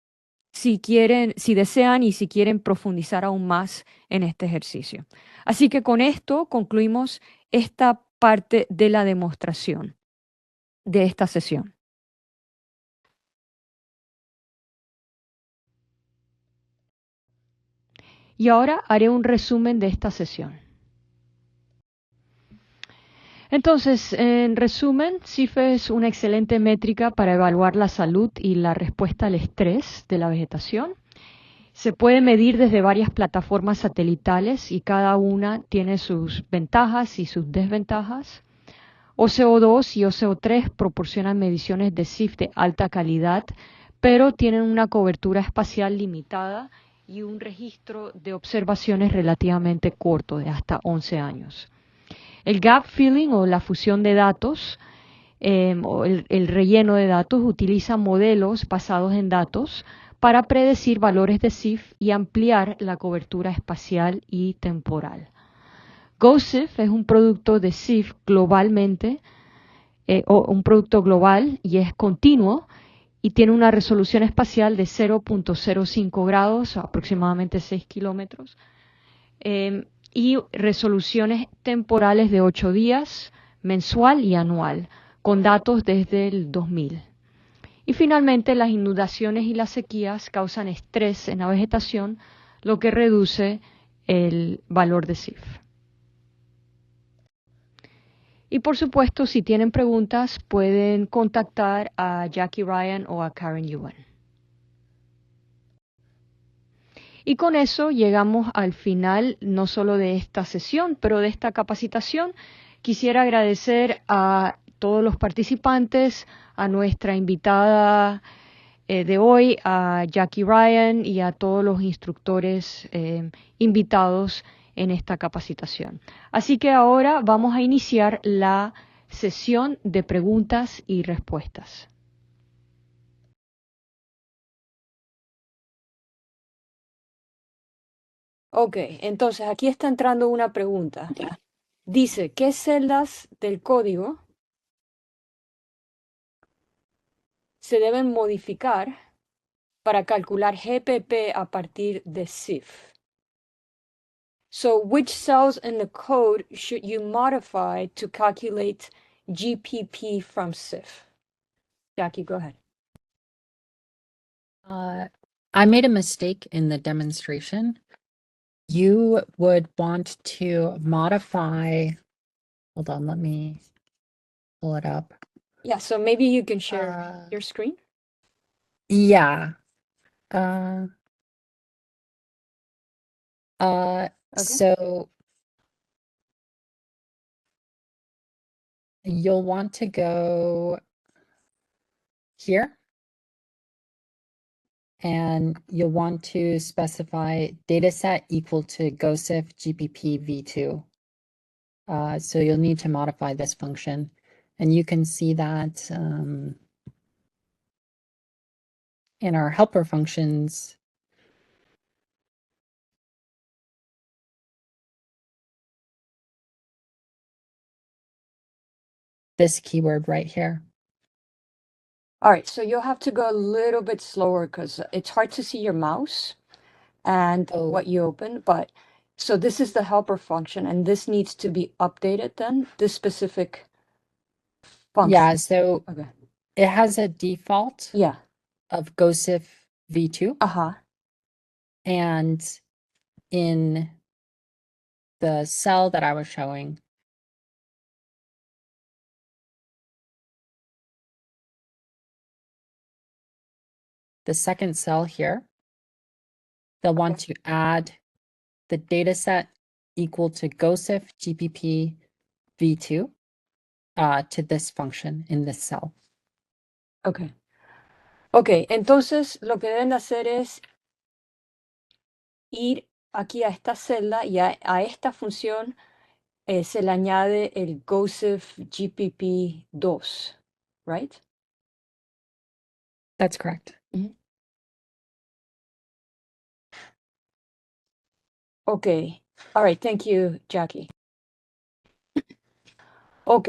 si quieren, si desean y si quieren profundizar aún más en este ejercicio. Así que con esto concluimos esta parte de la demostración de esta sesión. Y ahora haré un resumen de esta sesión. Entonces, en resumen, SIF es una excelente métrica para evaluar la salud y la respuesta al estrés de la vegetación. Se puede medir desde varias plataformas satelitales y cada una tiene sus ventajas y sus desventajas. OCO2 y OCO3 proporcionan mediciones de SIF de alta calidad, pero tienen una cobertura espacial limitada y un registro de observaciones relativamente corto, de hasta 11 años. El gap filling o la fusión de datos o el relleno de datos utiliza modelos basados en datos para predecir valores de SIF y ampliar la cobertura espacial y temporal. GoSIF es un producto de SIF globalmente, o un producto global y es continuo y tiene una resolución espacial de 0.05 grados, aproximadamente 6 kilómetros, y resoluciones temporales de 8 días, mensual y anual, con datos desde el 2000. Y finalmente, las inundaciones y las sequías causan estrés en la vegetación, lo que reduce el valor de SIF. Y por supuesto, si tienen preguntas, pueden contactar a Jackie Ryan o a Karen Yuan. Y con eso llegamos al final no solo de esta sesión, pero de esta capacitación. Quisiera agradecer a todos los participantes, a nuestra invitada de hoy, a Jackie Ryan y a todos los instructores invitados en esta capacitación. Así que ahora vamos a iniciar la sesión de preguntas y respuestas. Ok, entonces aquí está entrando una pregunta. Dice, ¿qué celdas del código se deben modificar para calcular GPP a partir de SIF? So, which cells in the code should you modify to calculate GPP from SIF? Jackie, go ahead. I made a mistake in the demonstration. You would want to modify, hold on, let me pull it up. Yeah, so maybe you can share your screen. Yeah. Okay. So you'll want to go here and you'll want to specify dataset equal to GOSIF GPP v2. So you'll need to modify this function, and you can see that in our helper functions. This keyword right here. All right, so you'll have to go a little bit slower because it's hard to see your mouse and what you open, but so this is the helper function and this needs to be updated then, this specific function. Yeah, so Okay. It has a default Yeah. of GOSIF v2, Ajá. and in the cell that I was showing, the second cell here, they'll want to add the data set equal to GOSIF GPP v2 to this function in this cell. Ok. Ok, entonces lo que deben de hacer es ir aquí a esta celda y a esta función se le añade el GOSIF GPP2, right? That's correct. Ujú. Ok. All right, thank you, Jackie. Ok,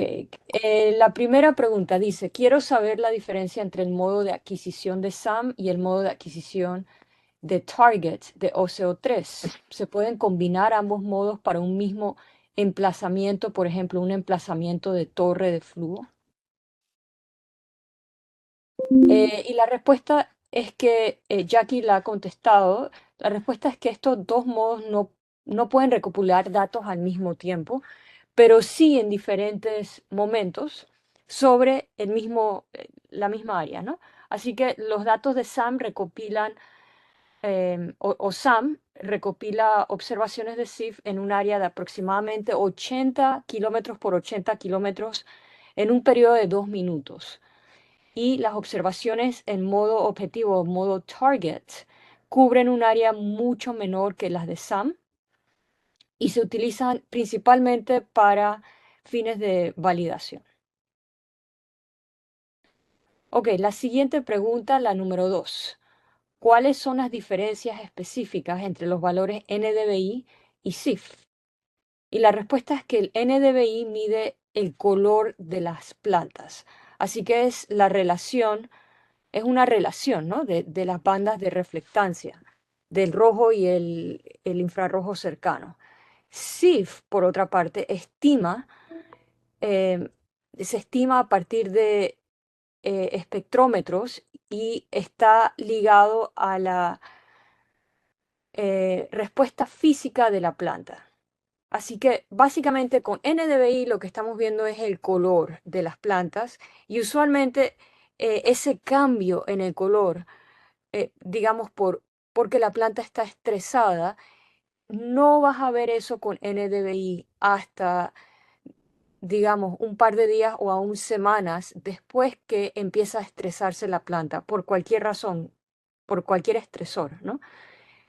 la primera pregunta dice, quiero saber la diferencia entre el modo de adquisición de SAM y el modo de adquisición de Target de OCO3. ¿Se pueden combinar ambos modos para un mismo emplazamiento, por ejemplo, un emplazamiento de torre de flujo? Y la respuesta es que Jackie la ha contestado. La respuesta es que estos dos modos no pueden recopilar datos al mismo tiempo, pero sí en diferentes momentos sobre la misma área, ¿no? Así que los datos de SAM recopilan, o SAM recopila observaciones de SIF en un área de aproximadamente 80 kilómetros por 80 kilómetros en un periodo de 2 minutos. Y las observaciones en modo objetivo, modo target, cubren un área mucho menor que las de SAM y se utilizan principalmente para fines de validación. Ok, la siguiente pregunta, la número 2. ¿Cuáles son las diferencias específicas entre los valores NDVI y SIF? Y la respuesta es que el NDVI mide el color de las plantas. Así que es una relación, ¿no? de las bandas de reflectancia del rojo y el infrarrojo cercano. SIF, por otra parte, eh, se estima a partir de espectrómetros y está ligado a la respuesta física de la planta. Así que básicamente con NDVI lo que estamos viendo es el color de las plantas y usualmente ese cambio en el color, digamos porque la planta está estresada, no vas a ver eso con NDVI hasta, digamos, un par de días o aún semanas después que empieza a estresarse la planta por cualquier razón, por cualquier estresor, ¿no?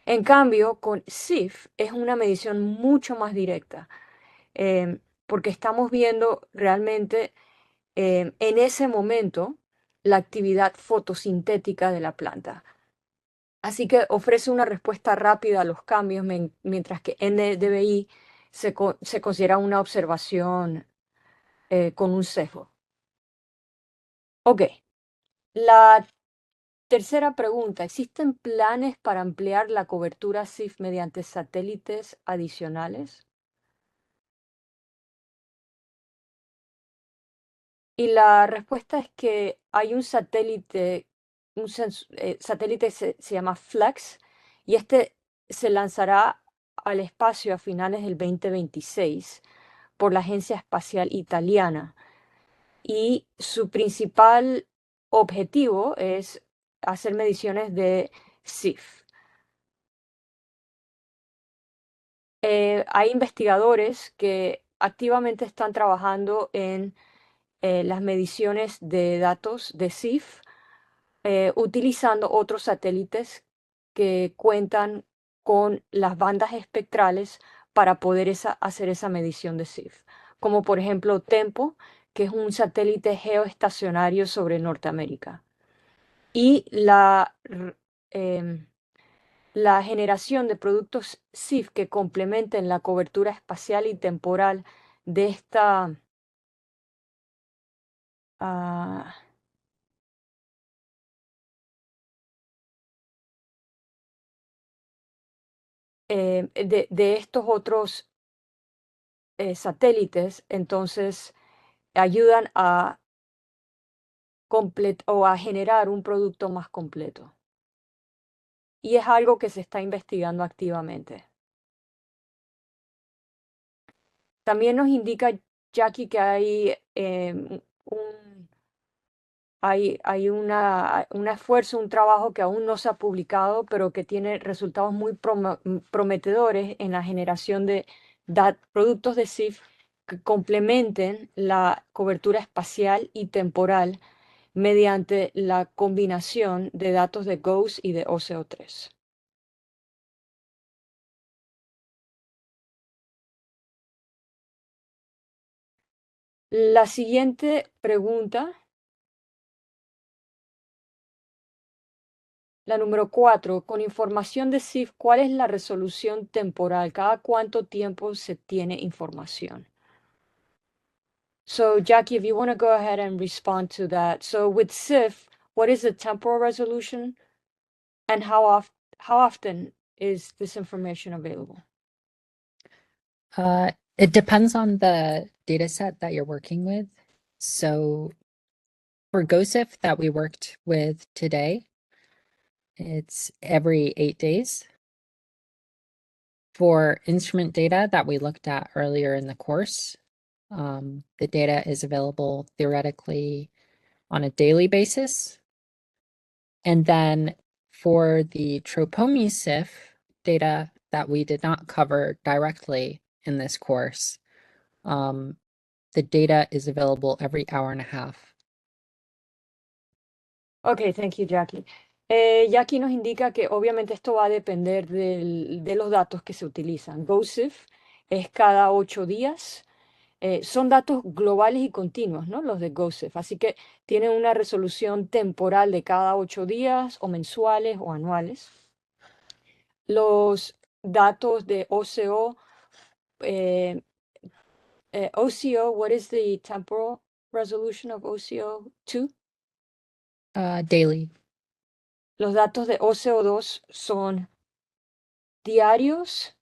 En cambio, con SIF es una medición mucho más directa, porque estamos viendo realmente en ese momento la actividad fotosintética de la planta. Así que ofrece una respuesta rápida a los cambios, mientras que NDVI se considera una observación con un sesgo. Ok, la tercera pregunta, ¿existen planes para ampliar la cobertura SIF mediante satélites adicionales? Y la respuesta es que hay un satélite, satélite se llama FLEX, y este se lanzará al espacio a finales del 2026 por la Agencia Espacial Italiana. Y su principal objetivo es hacer mediciones de SIF. Hay investigadores que activamente están trabajando en las mediciones de datos de SIF utilizando otros satélites que cuentan con las bandas espectrales para poder hacer esa medición de SIF, como por ejemplo TEMPO, que es un satélite geoestacionario sobre Norteamérica. Y la generación de productos SIF que complementen la cobertura espacial y temporal de ah, de estos otros satélites, entonces ayudan a o a generar un producto más completo. Y es algo que se está investigando activamente. También nos indica Jackie que hay hay un esfuerzo, un trabajo que aún no se ha publicado, pero que tiene resultados muy prometedores en la generación de productos de SIF que complementen la cobertura espacial y temporal mediante la combinación de datos de GOES y de OCO3. La siguiente pregunta, la número 4, con información de SIF, ¿cuál es la resolución temporal? ¿Cada cuánto tiempo se tiene información? So, Jackie, if you want to go ahead and respond to that. So, with SIF, what is the temporal resolution and how often is this information available? It depends on the data set that you're working with. So for GOSIF that we worked with today, it's every 8 days. For instrument data that we looked at earlier in the course, the data is available theoretically on a daily basis. And then for the Tropomi SIF data that we did not cover directly in this course, the data is available every hour and a half. Ok, thank you, Jackie. Jackie nos indica que obviamente esto va a depender de los datos que se utilizan. GOSIF es cada 8 días. Son datos globales y continuos, ¿no? Los de GOSIF. Así que tienen una resolución temporal de cada 8 días o mensuales o anuales. Los datos de OCO, OCO, what is the temporal resolution of OCO2? Daily. Los datos de OCO2 son diarios,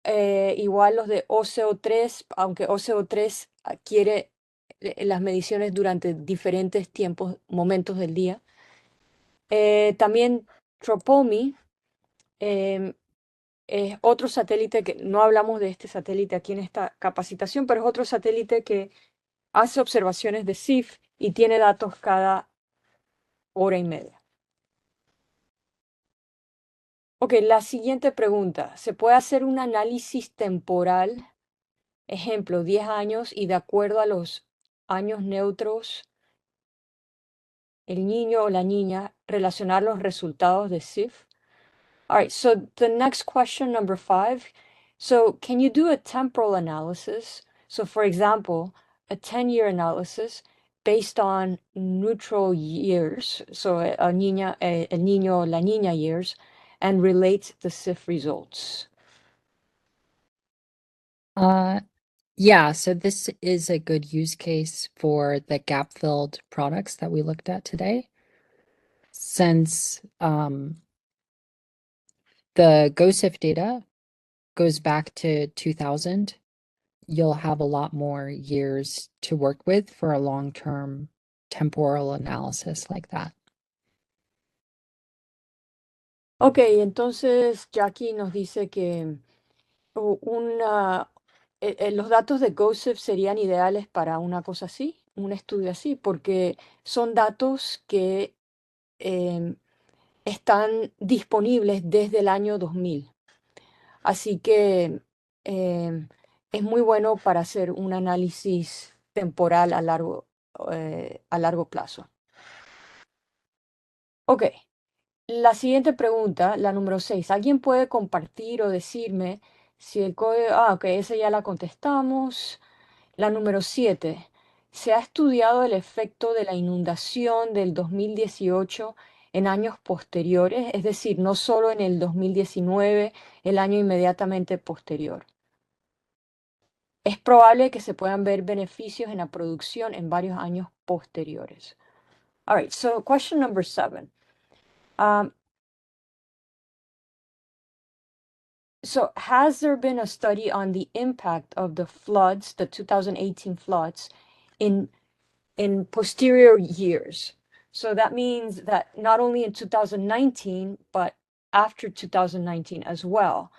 igual los de OCO3, aunque OCO3 adquiere las mediciones durante diferentes tiempos, momentos del día. También Tropomi es otro satélite que no hablamos de este satélite aquí en esta capacitación, pero es otro satélite que hace observaciones de SIF y tiene datos cada hora y media. Ok, la siguiente pregunta. ¿Se puede hacer un análisis temporal? Ejemplo, 10 años y de acuerdo a los años neutros, el niño o la niña, relacionar los resultados de SIF? All right, so the next question, number 5. So can you do a temporal analysis? So for example, a 10-year analysis based on neutral years, so el niño o la niña years, and relate the SIF results. Yeah, so this is a good use case for the gap-filled products that we looked at today. Since the GOSIF data goes back to 2000, you'll have a lot more years to work with for a long-term temporal analysis like that. Ok, entonces Jackie nos dice que los datos de GOSIF serían ideales para una cosa así, un estudio así, porque son datos que están disponibles desde el año 2000. Así que es muy bueno para hacer un análisis temporal a largo plazo. Ok, la siguiente pregunta, la número 6. ¿Alguien puede compartir o decirme si el código... Ah, ok, esa ya la contestamos. La número 7. ¿Se ha estudiado el efecto de la inundación del 2018 en años posteriores? Es decir, no solo en el 2019, el año inmediatamente posterior. Es probable que se puedan ver beneficios en la producción en varios años posteriores. All right, so question number 7. So has there been a study on the impact of the floods, the 2018 floods, in in posterior years. So that means that not only in 2019, but after 2019 as well,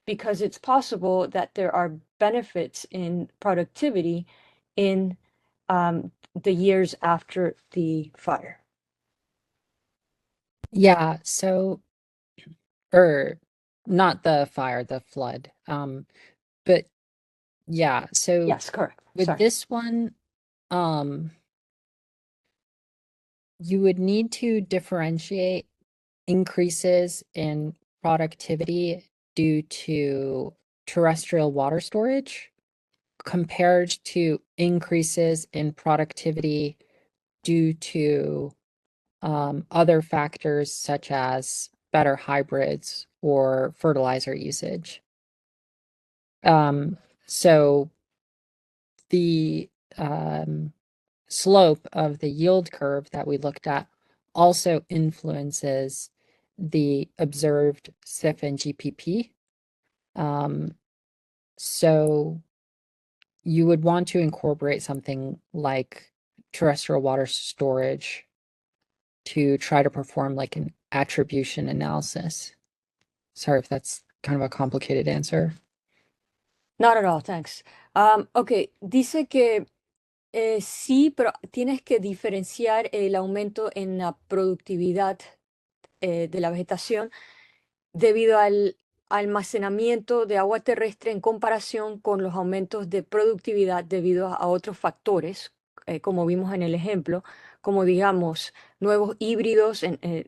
because it's possible that there are benefits in productivity in the years after the fire. Yeah, so, or not the fire, the flood. But yeah, so Yes, correct. with Sorry. this one, you would need to differentiate increases in productivity due to terrestrial water storage compared to increases in productivity due to other factors such as better hybrids or fertilizer usage. So the slope of the yield curve that we looked at also influences the observed SIF and GPP. So you would want to incorporate something like terrestrial water storage to try to perform like an attribution analysis. Sorry if that's kind of a complicated answer. Not at all, thanks. Ok, dice que sí, pero tienes que diferenciar el aumento en la productividad de la vegetación debido al almacenamiento de agua terrestre en comparación con los aumentos de productividad debido a otros factores, como vimos en el ejemplo, como digamos nuevos híbridos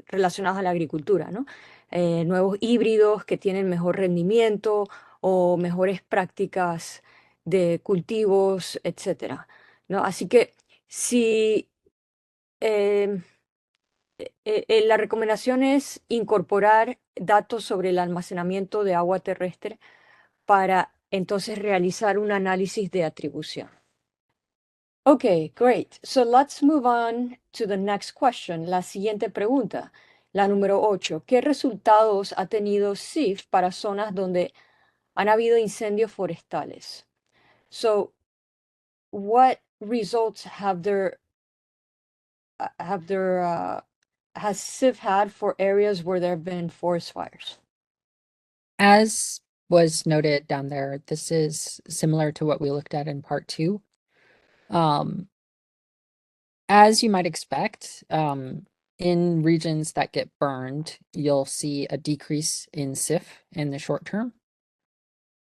relacionados a la agricultura, ¿no? Nuevos híbridos que tienen mejor rendimiento o mejores prácticas de cultivos, etcétera, ¿no? Así que si em, la recomendación es incorporar datos sobre el almacenamiento de agua terrestre para entonces realizar un análisis de atribución. Okay, great. So let's move on to the next question. La siguiente pregunta, la número 8. ¿Qué resultados ha tenido SIF para zonas donde han habido incendios forestales? So, what results has SIF had for areas where there have been forest fires? As was noted down there, this is similar to what we looked at in part 2. As you might expect, in regions that get burned, you'll see a decrease in SIF in the short term.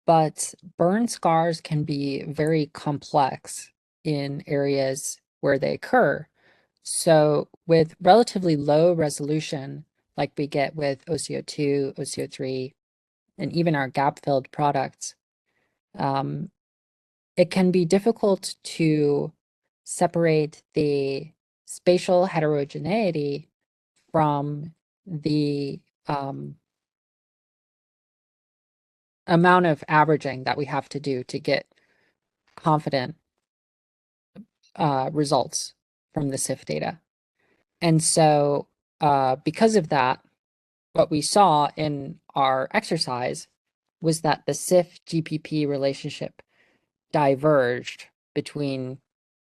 But burn scars can be very complex in areas where they occur. So with relatively low resolution, like we get with OCO2, OCO3, and even our gap-filled products, it can be difficult to separate the spatial heterogeneity from the amount of averaging that we have to do to get confident results from the SIF data. And so because of that, what we saw in our exercise was that the SIF GPP relationship diverged between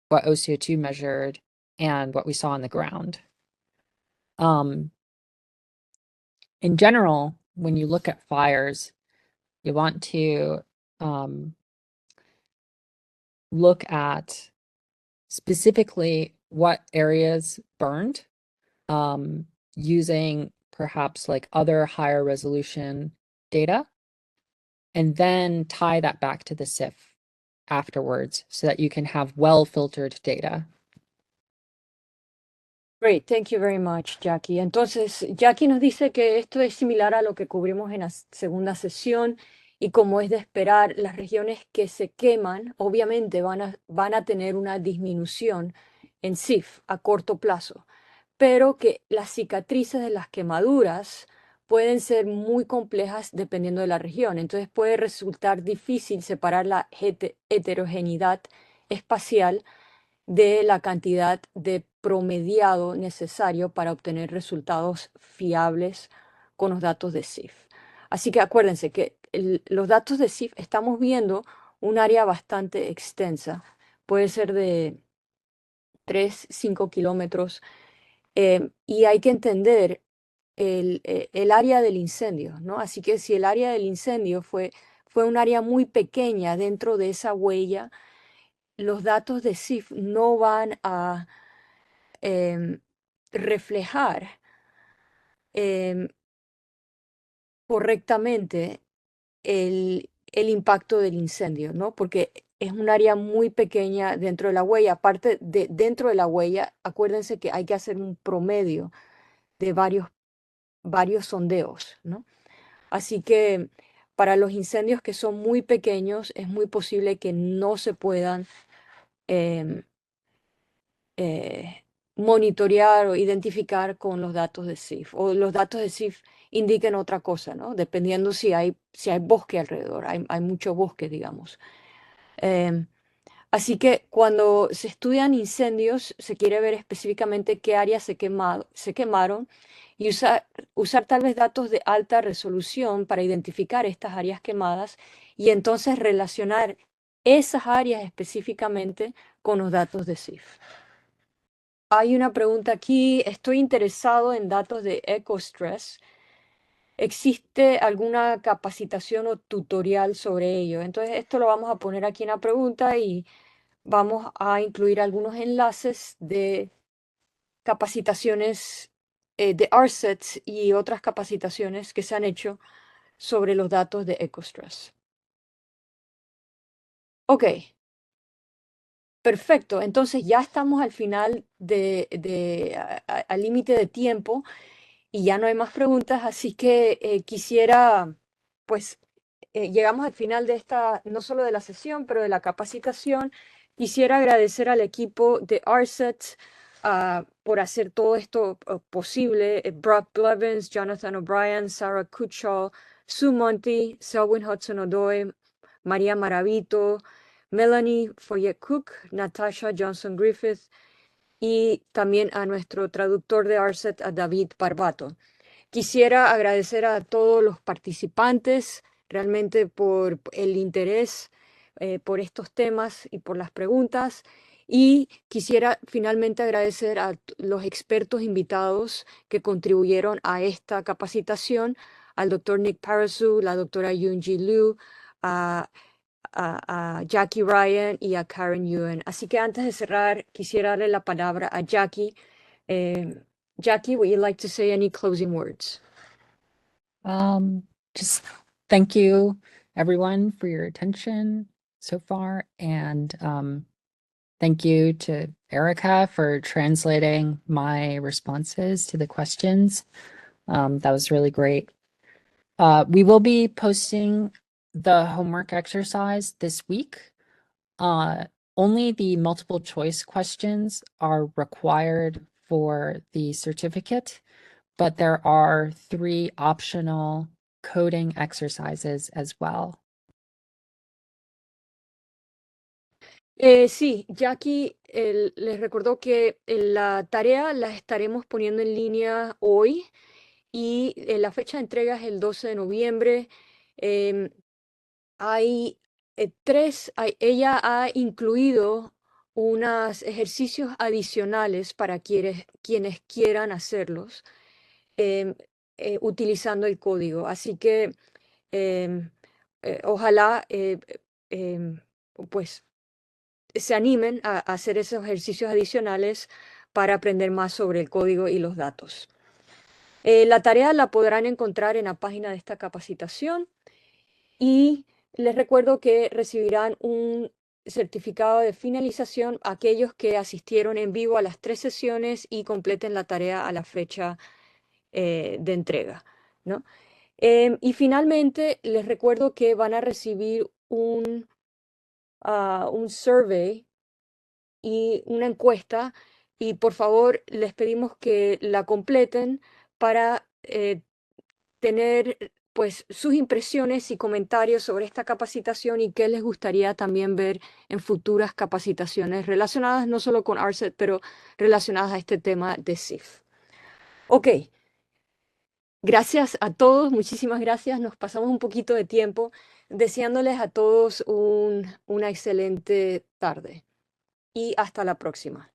what OCO2 measured and what we saw on the ground. In general, when you look at fires, you want to look at specifically what areas burned, using perhaps like other higher resolution data, and then tie that back to the SIF afterwards so that you can have well-filtered data. Great, thank you very much, Jackie. Entonces, Jackie nos dice que esto es similar a lo que cubrimos en la segunda sesión y como es de esperar, las regiones que se queman obviamente van a tener una disminución en SIF a corto plazo, pero que las cicatrices de las quemaduras pueden ser muy complejas dependiendo de la región. Entonces puede resultar difícil separar la heterogeneidad espacial de la cantidad de promediado necesario para obtener resultados fiables con los datos de SIF. Así que acuérdense que los datos de SIF estamos viendo un área bastante extensa. Puede ser de 3, 5 kilómetros. Y hay que entender el área del incendio, ¿no? Así que si el área del incendio fue un área muy pequeña dentro de esa huella, los datos de SIF no van a em, reflejar em, correctamente el impacto del incendio, ¿no? Porque es un área muy pequeña dentro de la huella. Aparte de dentro de la huella, acuérdense que hay que hacer un promedio de varios sondeos, ¿no? Así que para los incendios que son muy pequeños, es muy posible que no se puedan em, eh, monitorear o identificar con los datos de SIF. O los datos de SIF indiquen otra cosa, ¿no? Dependiendo si hay bosque alrededor, hay mucho bosque, digamos. Em, Así que cuando se estudian incendios, se quiere ver específicamente qué áreas se quemaron y usar tal vez datos de alta resolución para identificar estas áreas quemadas y entonces relacionar esas áreas específicamente con los datos de SIF. Hay una pregunta aquí, estoy interesado en datos de EcoStress. ¿Existe alguna capacitación o tutorial sobre ello? Entonces esto lo vamos a poner aquí en la pregunta y vamos a incluir algunos enlaces de capacitaciones de ARSET y otras capacitaciones que se han hecho sobre los datos de EcoStress. Ok, perfecto. Entonces ya estamos al final al límite de tiempo y ya no hay más preguntas, así que quisiera, pues, llegamos al final de esta, no solo de la sesión, pero de la capacitación. Quisiera agradecer al equipo de ARSET por hacer todo esto posible. Brock Blevins, Jonathan O'Brien, Sarah Kutschall, Sue Monty, Selwyn Hudson-Odoi, María Maravito, Melanie Foyet-Cook, Natasha Johnson-Griffith y también a nuestro traductor de ARSET, a David Barbato. Quisiera agradecer a todos los participantes realmente por el interés por estos temas y por las preguntas. Y quisiera finalmente agradecer a los expertos invitados que contribuyeron a esta capacitación, al doctor Nick Parasu, la doctora Yoonji Liu, a, a Jackie Ryan y a Karen Yuen. Así que antes de cerrar, quisiera darle la palabra a Jackie. Eh, Jackie, would you like to say any closing words? Just thank you everyone for your attention so far, and thank you to Erica for translating my responses to the questions. That was really great. We will be posting the homework exercise this week. Only the multiple choice questions are required for the certificate, but there are 3 optional coding exercises as well. Sí, Jackie les recordó que la tarea la estaremos poniendo en línea hoy y la fecha de entrega es el 12 de noviembre. Em, hay ella ha incluido unos ejercicios adicionales para quienes quieran hacerlos em, utilizando el código. Así que em, ojalá em, pues se animen a hacer esos ejercicios adicionales para aprender más sobre el código y los datos. La tarea la podrán encontrar en la página de esta capacitación y les recuerdo que recibirán un certificado de finalización aquellos que asistieron en vivo a las 3 sesiones y completen la tarea a la fecha de entrega, ¿no? Y finalmente, les recuerdo que van a recibir un survey y una encuesta y por favor les pedimos que la completen para tener pues sus impresiones y comentarios sobre esta capacitación y qué les gustaría también ver en futuras capacitaciones relacionadas no solo con ARSET, pero relacionadas a este tema de SIF. Ok, gracias a todos, muchísimas gracias. Nos pasamos un poquito de tiempo deseándoles a todos una excelente tarde y hasta la próxima.